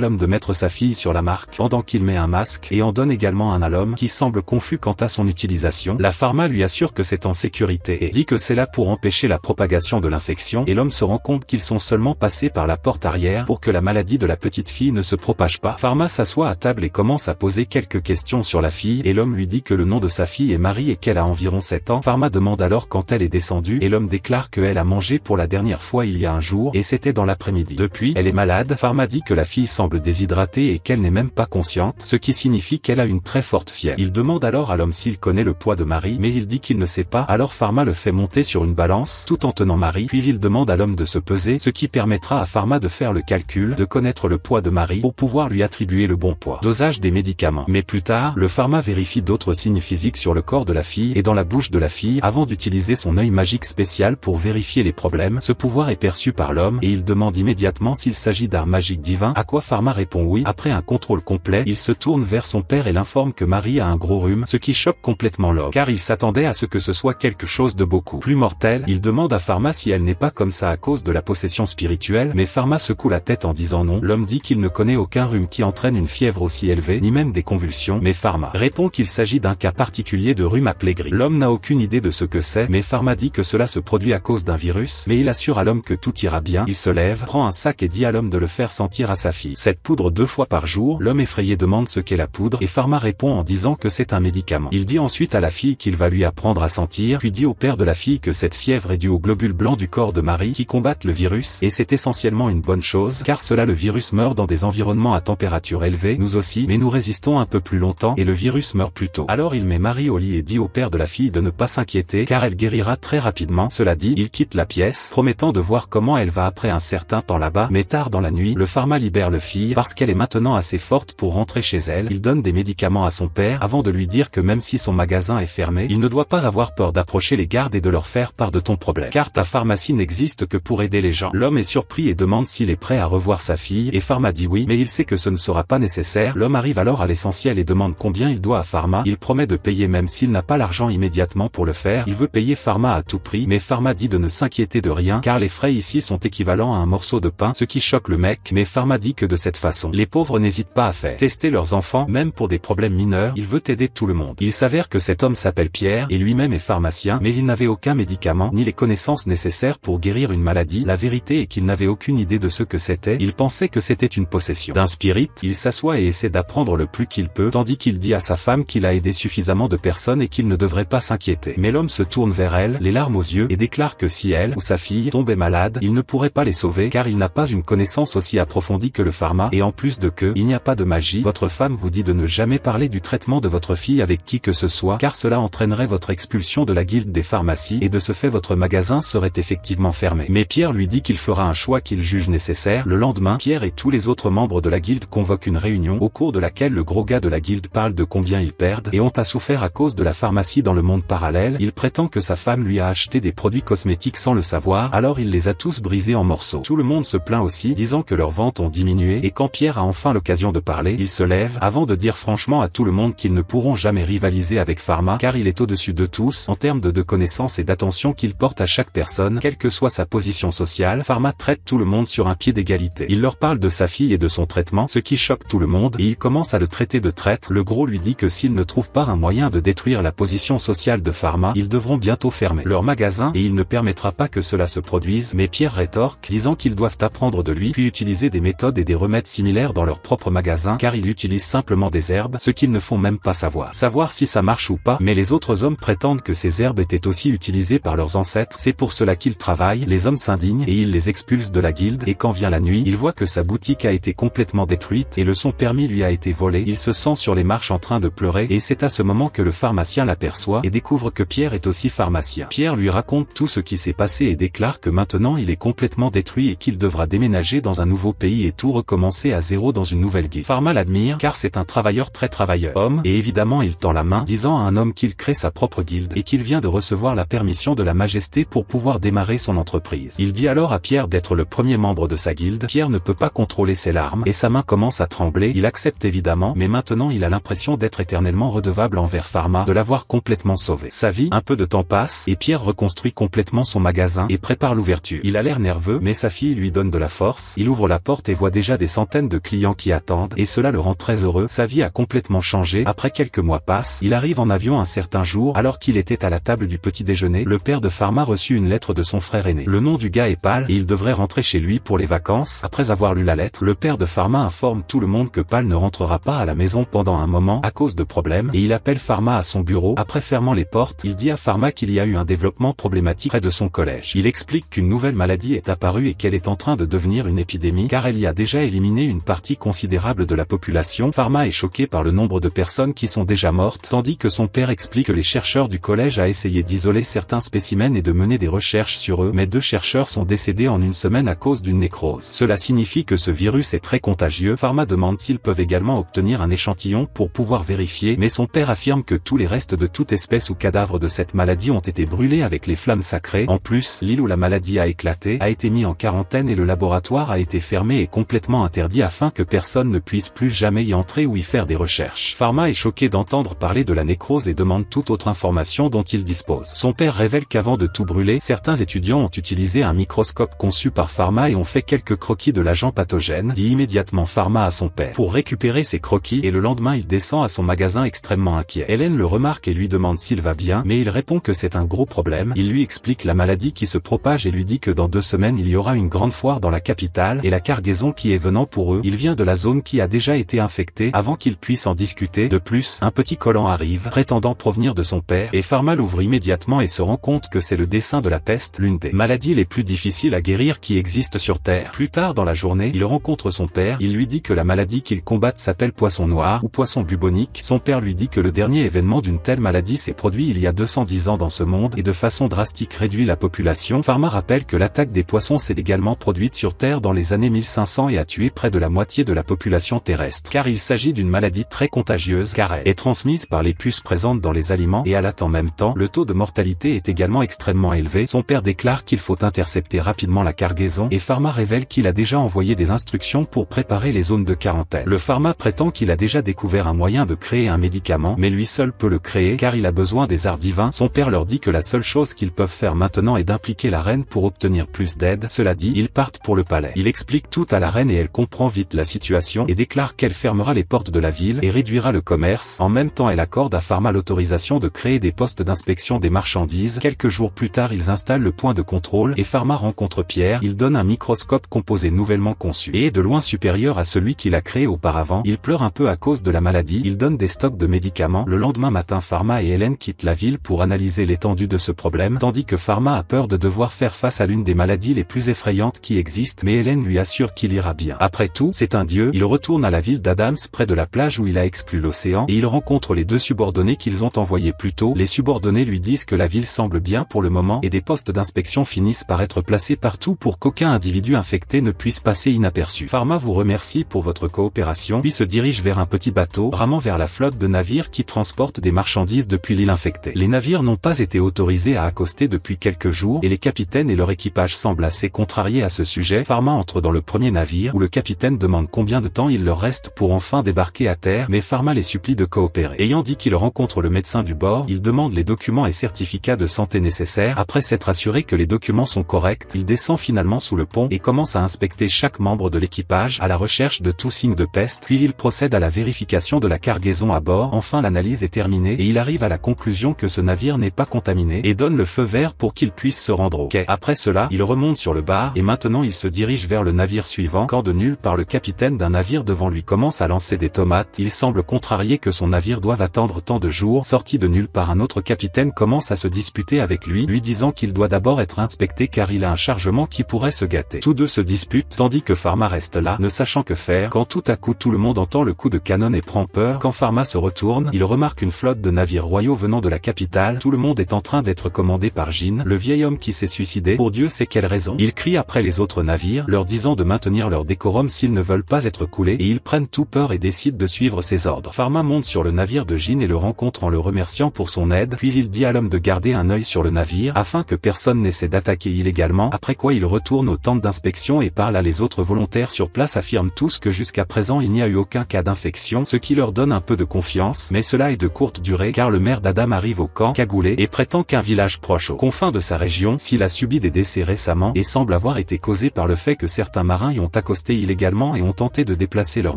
l'homme de mettre sa fille sur la marque pendant qu'il met un masque et en donne également un à l'homme qui semble confus quant à son utilisation. La Pharma lui assure que c'est en sécurité et dit que c'est là pour empêcher la propagation de l'infection et l'homme se rend compte qu'ils sont seulement passés par la porte arrière pour que la maladie de la petite fille ne se propage pas. Pharma s'assoit à table et commence à poser quelques questions sur la fille et l'homme lui dit que le nom de sa fille est Marie et qu'elle a environ 7 ans. Pharma demande alors quand elle est descendue et l'homme déclare qu'elle a mangé pour la dernière fois il y a un jour et c'était dans l'après-midi. Depuis, elle est malade. Pharma dit que la fille semble déshydratée et qu'elle n'est même pas consciente, ce qui signifie qu'elle a une très forte fièvre. Il demande alors à l'homme s'il connaît le poids de Marie, mais il dit qu'il ne sait pas. Alors Pharma le fait monter sur une balance tout en tenant Marie, puis il demande à l'homme de se peser, ce qui permettra à Pharma de faire le calcul, de connaître le poids de Marie pour pouvoir lui attribuer le bon poids. Dosage des médicaments. Mais plus tard, le Pharma vérifie d'autres signes physiques sur le corps de la fille et dans la bouche de la fille avant d'utiliser son œil magique spécial pour vérifier les problèmes. Ce pouvoir est perçu par l'homme et il demande immédiatement s'il s'agit d'art magique divin, à quoi Pharma répond oui. Après un contrôle complet, il se tourne vers son père et l'informe que Marie a un gros rhume, ce qui choque complètement l'homme, car il s'attendait à ce que ce soit quelque chose de beaucoup plus mortel. Il demande à Pharma si elle n'est pas comme ça à cause de la possession spirituelle, mais Pharma secoue la tête en disant non. L'homme dit qu'il ne connaît aucun rhume qui entraîne une fièvre aussi élevée, ni même des convulsions, mais Pharma répond qu'il s'agit d'un cas particulier de rhume appelé gris. L'homme n'a aucune idée de ce que c'est, mais Pharma dit que cela se produit à cause d'un virus, mais il assure à l'homme que tout ira bien. Il se lève, prend un sac et dit à l'homme de le faire sentir à sa fille cette poudre 2 fois par jour. L'homme effrayé demande ce qu'est la poudre et Pharma répond en disant que c'est un médicament. Il dit ensuite à la fille qu'il va lui apprendre à sentir, puis dit au père de la fille que cette fièvre est due aux globules blancs du corps de Marie qui combattent le virus et c'est essentiellement une bonne chose car cela le virus meurt dans des environnements à température élevée, nous aussi, mais nous résistons un peu plus longtemps et le virus meurt plus tôt. Alors il met Marie au lit et dit au père de la fille de ne pas s'inquiéter car car elle guérira très rapidement. Cela dit, il quitte la pièce, promettant de voir comment elle va après un certain temps là-bas. Mais tard dans la nuit, le pharma libère le fille parce qu'elle est maintenant assez forte pour rentrer chez elle. Il donne des médicaments à son père avant de lui dire que même si son magasin est fermé, il ne doit pas avoir peur d'approcher les gardes et de leur faire part de ton problème, car ta pharmacie n'existe que pour aider les gens. L'homme est surpris et demande s'il est prêt à revoir sa fille, et Pharma dit oui, mais il sait que ce ne sera pas nécessaire. L'homme arrive alors à l'essentiel et demande combien il doit à Pharma. Il promet de payer même s'il n'a pas l'argent immédiatement pour le faire. Il veut payer Pharma à tout prix, mais Pharma dit de ne s'inquiéter de rien, car les frais ici sont équivalents à un morceau de pain, ce qui choque le mec. Mais Pharma dit que de cette façon, les pauvres n'hésitent pas à faire tester leurs enfants, même pour des problèmes mineurs. Il veut aider tout le monde. Il s'avère que cet homme s'appelle Pierre, et lui-même est pharmacien, mais il n'avait aucun médicament, ni les connaissances nécessaires pour guérir une maladie. La vérité est qu'il n'avait aucune idée de ce que c'était. Il pensait que c'était une possession d'un spirit. Il s'assoit et essaie d'apprendre le plus qu'il peut, tandis qu'il dit à sa femme qu'il a aidé suffisamment de personnes et qu'il ne devrait pas s'inquiéter. Mais l'homme se tourne vers elle, les larmes aux yeux, et déclare que si elle ou sa fille tombait malade, il ne pourrait pas les sauver car il n'a pas une connaissance aussi approfondie que le pharma, et en plus de que, il n'y a pas de magie. Votre femme vous dit de ne jamais parler du traitement de votre fille avec qui que ce soit, car cela entraînerait votre expulsion de la guilde des pharmacies, et de ce fait votre magasin serait effectivement fermé. Mais Pierre lui dit qu'il fera un choix qu'il juge nécessaire. Le lendemain, Pierre et tous les autres membres de la guilde convoquent une réunion, au cours de laquelle le gros gars de la guilde parle de combien ils perdent, et ont à souffert à cause de la pharmacie dans le monde parallèle. Il prétend que sa femme lui a acheté des produits cosmétiques sans le savoir, alors il les a tous brisés en morceaux. Tout le monde se plaint aussi, disant que leurs ventes ont diminué, et quand Pierre a enfin l'occasion de parler, il se lève, avant de dire franchement à tout le monde qu'ils ne pourront jamais rivaliser avec Pharma, car il est au-dessus de tous, en termes de connaissances et d'attention qu'il porte à chaque personne, quelle que soit sa position sociale. Pharma traite tout le monde sur un pied d'égalité. Il leur parle de sa fille et de son traitement, ce qui choque tout le monde, et il commence à le traiter de traître. Le gros lui dit que s'il ne trouve pas un moyen de détruire la position sociale de Pharma, ils devront bientôt fermer leur magasin, et il ne permettra pas que cela se produise. Mais Pierre rétorque, disant qu'ils doivent apprendre de lui, puis utiliser des méthodes et des remèdes similaires dans leur propre magasin, car il utilise simplement des herbes, ce qu'ils ne font même pas savoir si ça marche ou pas. Mais les autres hommes prétendent que ces herbes étaient aussi utilisées par leurs ancêtres, c'est pour cela qu'ils travaillent. Les hommes s'indignent et ils les expulsent de la guilde, et quand vient la nuit, il voit que sa boutique a été complètement détruite et son permis lui a été volé. Il se sent sur les marches en train de pleurer, et c'est à ce moment que le pharmacien l'aperçoit et découvre que Pierre est aussi pharmacien. Pierre lui raconte tout ce qui s'est passé et déclare que maintenant il est complètement détruit et qu'il devra déménager dans un nouveau pays et tout recommencer à zéro dans une nouvelle guilde. Pharma l'admire car c'est un travailleur très travailleur homme, et évidemment il tend la main, disant à un homme qu'il crée sa propre guilde et qu'il vient de recevoir la permission de la majesté pour pouvoir démarrer son entreprise. Il dit alors à Pierre d'être le premier membre de sa guilde. Pierre ne peut pas contrôler ses larmes et sa main commence à trembler. Il accepte évidemment, mais maintenant il a l'impression d'être éternellement redevable envers Pharma de l'avoir complètement sauvé. Sa vie, un peu de temps passe et Pierre reconstruit complètement son magasin et prépare l'ouverture. Il a l'air nerveux, mais sa fille lui donne de la force. Il ouvre la porte et voit déjà des centaines de clients qui attendent, et cela le rend très heureux. Sa vie a complètement changé. Après quelques mois passent, il arrive en avion un certain jour, alors qu'il était à la table du petit déjeuner. Le père de Pharma reçut une lettre de son frère aîné. Le nom du gars est Pal et il devrait rentrer chez lui pour les vacances. Après avoir lu la lettre, le père de Pharma informe tout le monde que Pal ne rentrera pas à la maison pendant un moment à cause de problèmes, et il appelle Pharma à son bureau. Après fermant les portes, il dit à Pharma qu'il y a eu un développement problématique près de son collège. Il explique qu'une nouvelle maladie est apparue et qu'elle est en train de devenir une épidémie, car elle y a déjà éliminé une partie considérable de la population. Pharma est choqué par le nombre de personnes qui sont déjà mortes, tandis que son père explique que les chercheurs du collège a essayé d'isoler certains spécimens et de mener des recherches sur eux, mais 2 chercheurs sont décédés en une semaine à cause d'une nécrose. Cela signifie que ce virus est très contagieux. Pharma demande s'ils peuvent également obtenir un échantillon pour pouvoir vérifier, mais son père affirme que tous les restes de toute espèce ou cadavre de cette maladie ont été brûlés avec les flammes sacrées. En plus, l'île où la maladie a éclaté a été mis en quarantaine et le laboratoire a été fermé et complètement interdit afin que personne ne puisse plus jamais y entrer ou y faire des recherches. Pharma est choqué d'entendre parler de la nécrose et demande toute autre information dont il dispose. Son père révèle qu'avant de tout brûler, certains étudiants ont utilisé un microscope conçu par Pharma et ont fait quelques croquis de l'agent pathogène. Dit immédiatement Pharma à son père pour récupérer ses croquis, et le lendemain il descend à son magasin extrêmement inquiet. Hélène le remarque et lui demande s'il va bien, mais il répond que c'est un gros problème. Il lui explique la maladie qui se propage et lui dit que dans 2 semaines il y aura une grande foire dans la capitale et la cargaison qui est venant pour eux. Il vient de la zone qui a déjà été infectée avant qu'il puisse en discuter. De plus, un petit collant arrive, prétendant provenir de son père, et Pharma l'ouvre immédiatement et se rend compte que c'est le dessin de la peste, l'une des maladies les plus difficiles à guérir qui existent sur Terre. Plus tard dans la journée, il rencontre son père. Il lui dit que la maladie qu'il combatte s'appelle poisson noir ou poisson bubonique. Son père lui dit que le dernier événement d'une telle maladie s'est produit il y a 210 insuffisant dans ce monde et de façon drastique réduit la population. Pharma rappelle que l'attaque des poissons s'est également produite sur Terre dans les années 1500 et a tué près de la moitié de la population terrestre. Car il s'agit d'une maladie très contagieuse car elle est transmise par les puces présentes dans les aliments et en même temps, le taux de mortalité est également extrêmement élevé. Son père déclare qu'il faut intercepter rapidement la cargaison et Pharma révèle qu'il a déjà envoyé des instructions pour préparer les zones de quarantaine. Le Pharma prétend qu'il a déjà découvert un moyen de créer un médicament, mais lui seul peut le créer car il a besoin des arts divins. Son père leur dit que la seule chose qu'ils peuvent faire maintenant est d'impliquer la reine pour obtenir plus d'aide. Cela dit, ils partent pour le palais. Il explique tout à la reine et elle comprend vite la situation et déclare qu'elle fermera les portes de la ville et réduira le commerce. En même temps, elle accorde à Pharma l'autorisation de créer des postes d'inspection des marchandises. Quelques jours plus tard, ils installent le point de contrôle et Pharma rencontre Pierre. Il donne un microscope composé nouvellement conçu et de loin supérieur à celui qu'il a créé auparavant. Il pleure un peu à cause de la maladie. Il donne des stocks de médicaments. Le lendemain matin, Pharma et Hélène quittent la ville pour analyser l'étendue de ce problème, tandis que Pharma a peur de devoir faire face à l'une des maladies les plus effrayantes qui existent, mais Hélène lui assure qu'il ira bien. Après tout, c'est un dieu. Il retourne à la ville d'Adams près de la plage où il a exclu l'océan et il rencontre les deux subordonnés qu'ils ont envoyés plus tôt. Les subordonnés lui disent que la ville semble bien pour le moment et des postes d'inspection finissent par être placés partout pour qu'aucun individu infecté ne puisse passer inaperçu. Pharma vous remercie pour votre coopération puis se dirige vers un petit bateau ramant vers la flotte de navires qui transportent des marchandises depuis l'île infectée. Les navires n'ont pas été autorisés à accoster depuis quelques jours et les capitaines et leur équipage semblent assez contrariés à ce sujet. Pharma entre dans le premier navire où le capitaine demande combien de temps il leur reste pour enfin débarquer à terre, mais Pharma les supplie de coopérer. Ayant dit qu'il rencontre le médecin du bord, il demande les documents et certificats de santé nécessaires. Après s'être assuré que les documents sont corrects, il descend finalement sous le pont et commence à inspecter chaque membre de l'équipage à la recherche de tout signe de peste, puis il procède à la vérification de la cargaison à bord. Enfin l'analyse est terminée et il arrive à la conclusion que ce navire n'est pas contaminé et donne le feu vert pour qu'il puisse se rendre au quai. Après cela, il remonte sur le bar et maintenant il se dirige vers le navire suivant quand de nulle part le capitaine d'un navire devant lui commence à lancer des tomates. Il semble contrarié que son navire doive attendre tant de jours. Sorti de nulle part, un autre capitaine commence à se disputer avec lui disant qu'il doit d'abord être inspecté car il a un chargement qui pourrait se gâter. Tous deux se disputent tandis que Pharma reste là, ne sachant que faire, quand tout à coup tout le monde entend le coup de canon et prend peur. Quand Pharma se retourne, il remarque une flotte de navires royaux venant de la capitale. Tout le monde est en train d'être commandé par Jin, le vieil homme qui s'est suicidé. Pour Dieu sait quelle raison. Il crie après les autres navires, leur disant de maintenir leur décorum s'ils ne veulent pas être coulés et ils prennent tout peur et décident de suivre ses ordres. Pharma monte sur le navire de Jin et le rencontre en le remerciant pour son aide, puis il dit à l'homme de garder un œil sur le navire afin que personne n'essaie d'attaquer illégalement, après quoi il retourne au tente d'inspection et parle à les autres volontaires sur place affirment tous que jusqu'à présent il n'y a eu aucun cas d'infection, ce qui leur donne un peu de confiance, mais cela est de courte durée car le maire d'Adam arrive au camp cagoulé et prétend qu'un village proche aux confins de sa région, s'il a subi des décès récemment et semble avoir été causé par le fait que certains marins y ont accosté illégalement et ont tenté de déplacer leurs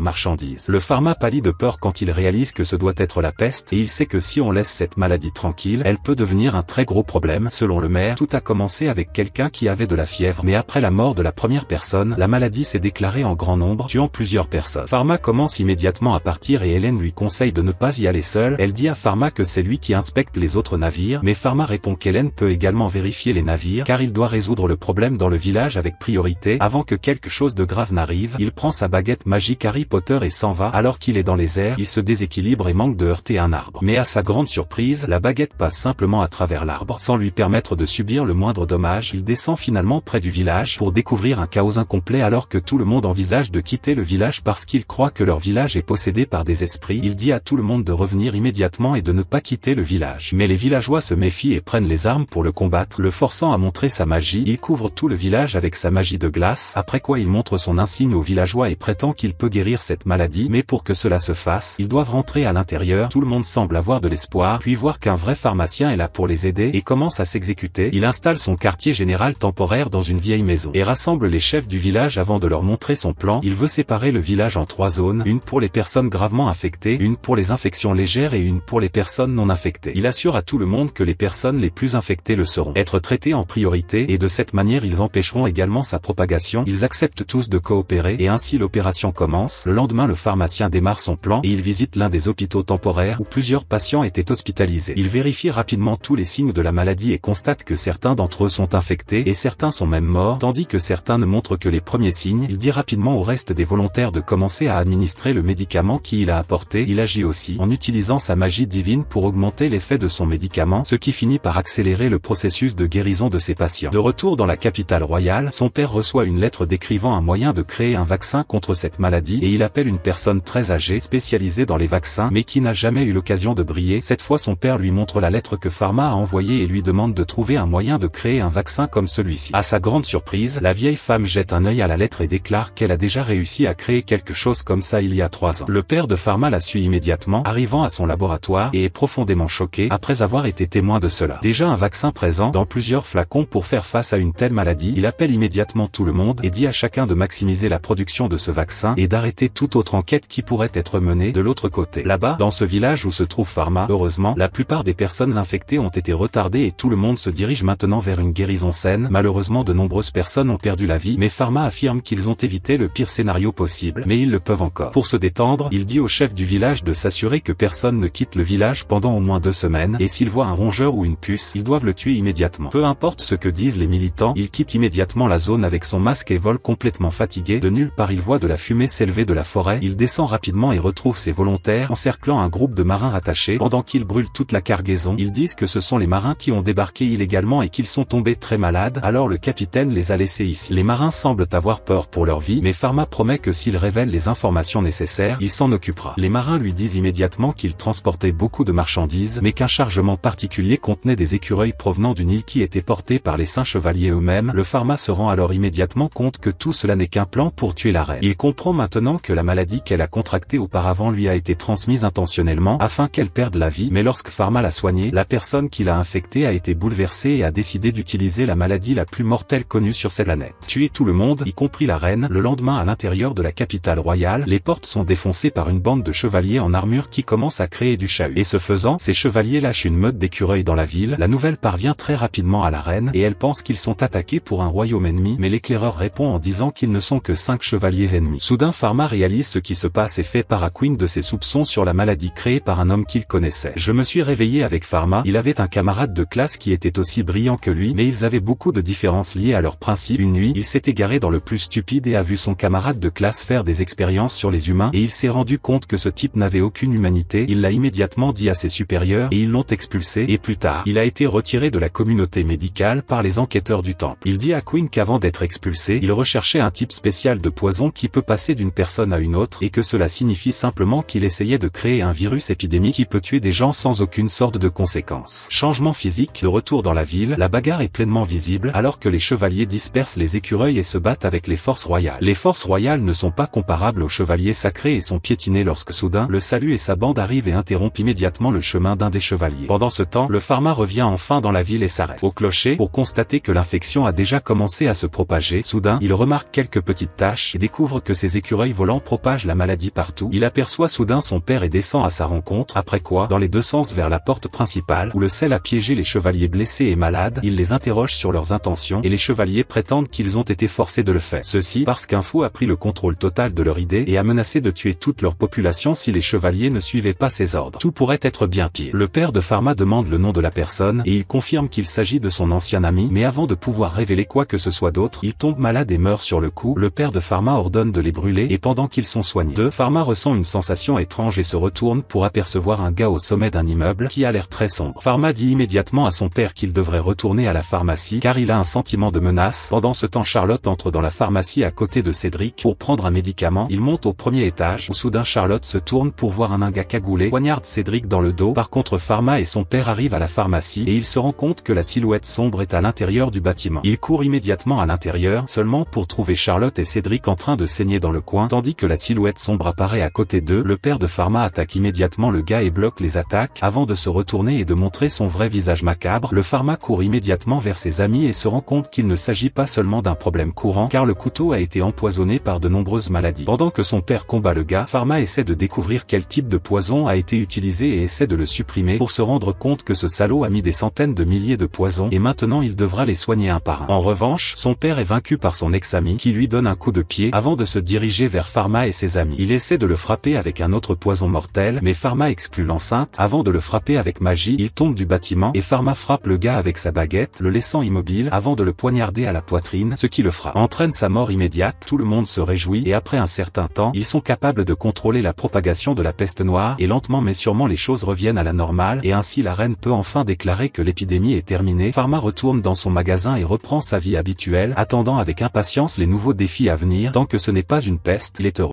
marchandises. Le Pharma pâlit de peur quand il réalise que ce doit être la peste et il sait que si on laisse cette maladie tranquille, elle peut devenir un très gros problème. Selon le maire, tout a commencé avec quelqu'un qui avait de la fièvre, mais après la mort de la première personne, la maladie s'est déclarée en grand nombre, tuant plusieurs personnes. Pharma commence immédiatement à partir et Hélène lui conseille de ne pas y aller seule. Elle dit à Pharma que c'est lui qui inspecte les autres navires, mais Pharma répond qu'Hélène peut également vérifier les navires car il doit résoudre le problème dans le village avec priorité avant que quelque chose de grave n'arrive. Il prend sa baguette magique Harry Potter et s'en va. Alors qu'il est dans les airs, il se déséquilibre et manque de heurter un arbre. Mais à sa grande surprise, la baguette passe simplement à travers l'arbre sans lui permettre de subir le moindre dommage. Il descend finalement près du village pour découvrir un chaos incomplet alors que tout le monde envisage de quitter le village parce qu'il croit que leur village est possédé par des esprits. Il dit à tout le monde de revenir immédiatement et de ne pas quitter le village. Mais les villageois se méfient et prennent les armes pour le combattre, le forçant à montrer sa magie. Il couvre tout le village avec sa magie de glace, après quoi il montre son insigne aux villageois et prétend qu'il peut guérir cette maladie, mais pour que cela se fasse, ils doivent rentrer à l'intérieur. Tout le monde semble avoir de l'espoir, puis voir qu'un vrai pharmacien est là pour les aider et commence à s'exécuter. Il installe son quartier général temporaire dans une vieille maison et rassemble les chefs du village avant de leur montrer son plan. Il veut séparer le village en 3 zones, une pour les personnes gravement infectées, une pour les infections légères et une pour les personnes non infectées. Il assure à tout le monde que les personnes les plus infectées le seront être traitées en priorité et de cette manière ils empêcheront également sa propagation. Ils acceptent tous de coopérer et ainsi l'opération commence. Le lendemain, le pharmacien démarre son plan et il visite l'un des hôpitaux temporaires où plusieurs patients étaient hospitalisés. Il vérifie rapidement tous les signes de la maladie et constate que certains d'entre eux sont infectés et certains sont même morts, tandis que certains ne montrent que les premiers signes. Il dit rapidement au reste des volontaires de commencer à administrer le médicament qu'il a apporté. Il agit aussi en utilisant sa magie divine pour augmenter l'effet de son médicament médicaments, ce qui finit par accélérer le processus de guérison de ses patients. De retour dans la capitale royale, son père reçoit une lettre décrivant un moyen de créer un vaccin contre cette maladie et il appelle une personne très âgée spécialisée dans les vaccins mais qui n'a jamais eu l'occasion de briller. Cette fois son père lui montre la lettre que Pharma a envoyée et lui demande de trouver un moyen de créer un vaccin comme celui-ci. À sa grande surprise, la vieille femme jette un œil à la lettre et déclare qu'elle a déjà réussi à créer quelque chose comme ça il y a 3 ans. Le père de Pharma la suit immédiatement, arrivant à son laboratoire et est profondément choqué après avoir été témoin de cela. Déjà un vaccin présent dans plusieurs flacons pour faire face à une telle maladie, il appelle immédiatement tout le monde et dit à chacun de maximiser la production de ce vaccin et d'arrêter toute autre enquête qui pourrait être menée de l'autre côté. Là-bas, dans ce village où se trouve Pharma, heureusement, la plupart des personnes infectées ont été retardées et tout le monde se dirige maintenant vers une guérison saine. Malheureusement de nombreuses personnes ont perdu la vie, mais Pharma affirme qu'ils ont évité le pire scénario possible, mais ils le peuvent encore. Pour se détendre, il dit au chef du village de s'assurer que personne ne quitte le village pendant au moins 2 semaines, et s'ils voient un rongeur ou une puce, ils doivent le tuer immédiatement. Peu importe ce que disent les militants, il quitte immédiatement la zone avec son masque et vole complètement fatigué. De nulle part il voit de la fumée s'élever de la forêt, il descend rapidement et retrouve ses volontaires encerclant un groupe de marins attachés. Pendant qu'ils brûlent toute la cargaison, ils disent que ce sont les marins qui ont débarqué illégalement et qu'ils sont tombés très malades, alors le capitaine les a laissés ici. Les marins semblent avoir peur pour leur vie, mais Pharma promet que s'il révèle les informations nécessaires, il s'en occupera. Les marins lui disent immédiatement qu'ils transportaient beaucoup de marchandises, mais qu'un chargement particulier contenait des écureuils provenant d'une île qui était portée par les saints chevaliers eux-mêmes. Le Pharma se rend alors immédiatement compte que tout cela n'est qu'un plan pour tuer la reine. Il comprend maintenant que la maladie qu'elle a contractée auparavant lui a été transmise intentionnellement afin qu'elle perde la vie, mais lorsque Pharma l'a soignée, la personne qui l'a infectée a été bouleversée et a décidé d'utiliser la maladie la plus mortelle connue sur cette planète. Tuer tout le monde, y compris la reine. Le lendemain à l'intérieur de la capitale royale, les portes sont défoncées par une bande de chevaliers en armure qui commence à créer du chahut. Et ce faisant, ces chevaliers lâchent une meute d'écureuils dans la ville. La nouvelle parvient très rapidement à la reine et elle pense qu'ils sont attaqués pour un royaume ennemi, mais l'éclaireur répond en disant qu'ils ne sont que 5 chevaliers ennemis. Soudain Pharma réalise ce qui se passe et fait part à Queen de ses soupçons sur la maladie créée par un homme qu'il connaissait. Je me suis réveillé avec Pharma, il avait un camarade de classe qui était aussi brillant que lui, mais ils avaient beaucoup de différences liées à leurs principes. Une nuit, il s'est égaré dans le plus stupide et a vu son camarade de classe faire des expériences sur les humains et il s'est rendu compte que ce type n'avait aucune humanité. Il l'a immédiatement dit à ses supérieurs et ils l'ont expulsé et plus tard, il a été retiré de la communauté médicale par les enquêteurs du temple. Il dit à Queen qu'avant d'être expulsé, il recherchait un type spécial de poison qui peut passer d'une personne à une autre et que cela signifie simplement qu'il essayait de créer un virus épidémique qui peut tuer des gens sans aucune sorte de conséquences. Changement physique, de retour dans la ville, la bagarre est pleinement visible alors que les chevaliers dispersent les écureuils et se battent avec les forces royales. Les forces royales ne sont pas comparables aux chevaliers sacrés et sont piétinés lorsque soudain, le Salut et sa bande arrivent et interrompent immédiatement le chemin d'un des chevaliers. Pendant ce temps, le Pharma revient enfin dans la ville et s'arrête au clocher pour constater que l'infection a déjà commencé à se propager. Soudain, il remarque quelques petites taches et découvre que ces écureuils volants propagent la maladie partout. Il aperçoit soudain son père et descend à sa rencontre, après quoi, dans les deux sens vers la porte principale où le sel a piégé les chevaliers blessés et malades, il les interroge sur leurs intentions et les chevaliers prétendent qu'ils ont été forcés de le faire. Ceci parce qu'un fou a pris le contrôle total de leur idée et a menacé de tuer toute leur population si les chevaliers ne suivaient pas ses ordres. Tout pourrait être bien pire. Le père de Pharma demande le nom de la personne et il confirme qu'il s'agit de son ancien ami, mais avant de pouvoir révéler quoi que ce soit d'autre, il tombe malade et meurt sur le coup. Le père de Pharma ordonne de les brûler et pendant qu'ils sont soignés, Pharma ressent une sensation étrange et se retourne pour apercevoir un gars au sommet d'un immeuble qui a l'air très sombre. Pharma dit immédiatement à son père qu'il devrait retourner à la pharmacie car il a un sentiment de menace. Pendant ce temps, Charlotte entre dans la pharmacie à côté de Cédric pour prendre un médicament. Il monte au premier étage où soudain Charlotte se tourne pour voir un gars cagoulé poignarde Cédric dans le dos. Par contre Pharma et son père arrivent à la pharmacie et il se rend compte que la silhouette sombre est à l'intérieur du bâtiment. Il court immédiatement à l'intérieur seulement pour trouver Charlotte et Cédric en train de saigner dans le coin tandis que la silhouette sombre apparaît à côté d'eux. Le père de Pharma attaque immédiatement le gars et bloque les attaques avant de se retourner et de montrer son vrai visage macabre. Le Pharma court immédiatement vers ses amis et se rend compte qu'il ne s'agit pas seulement d'un problème courant car le couteau a été empoisonné par de nombreuses maladies. Pendant que son père combat le gars, Pharma essaie de découvrir quel type de poison a été utilisé et essaie de le supprimer pour se rendre compte que ce salaud a mis des centaines de milliers de poisons et maintenant il devra les soigner un par un. En revanche, son père est vaincu par son ex-ami qui lui donne un coup de pied avant de se diriger vers Pharma et ses amis. Il essaie de le frapper avec un autre poison mortel mais Pharma exclut l'enceinte. Avant de le frapper avec magie, il tombe du bâtiment et Pharma frappe le gars avec sa baguette, le laissant immobile avant de le poignarder à la poitrine, ce qui le frappe entraîne sa mort immédiate. Tout le monde se réjouit et après un certain temps, ils sont capables de contrôler la propagation de la peste noire et lentement mais sûrement les choses reviennent à la normale et ainsi la la reine peut enfin déclarer que l'épidémie est terminée, Pharma retourne dans son magasin et reprend sa vie habituelle, attendant avec impatience les nouveaux défis à venir. Tant que ce n'est pas une peste, il est heureux.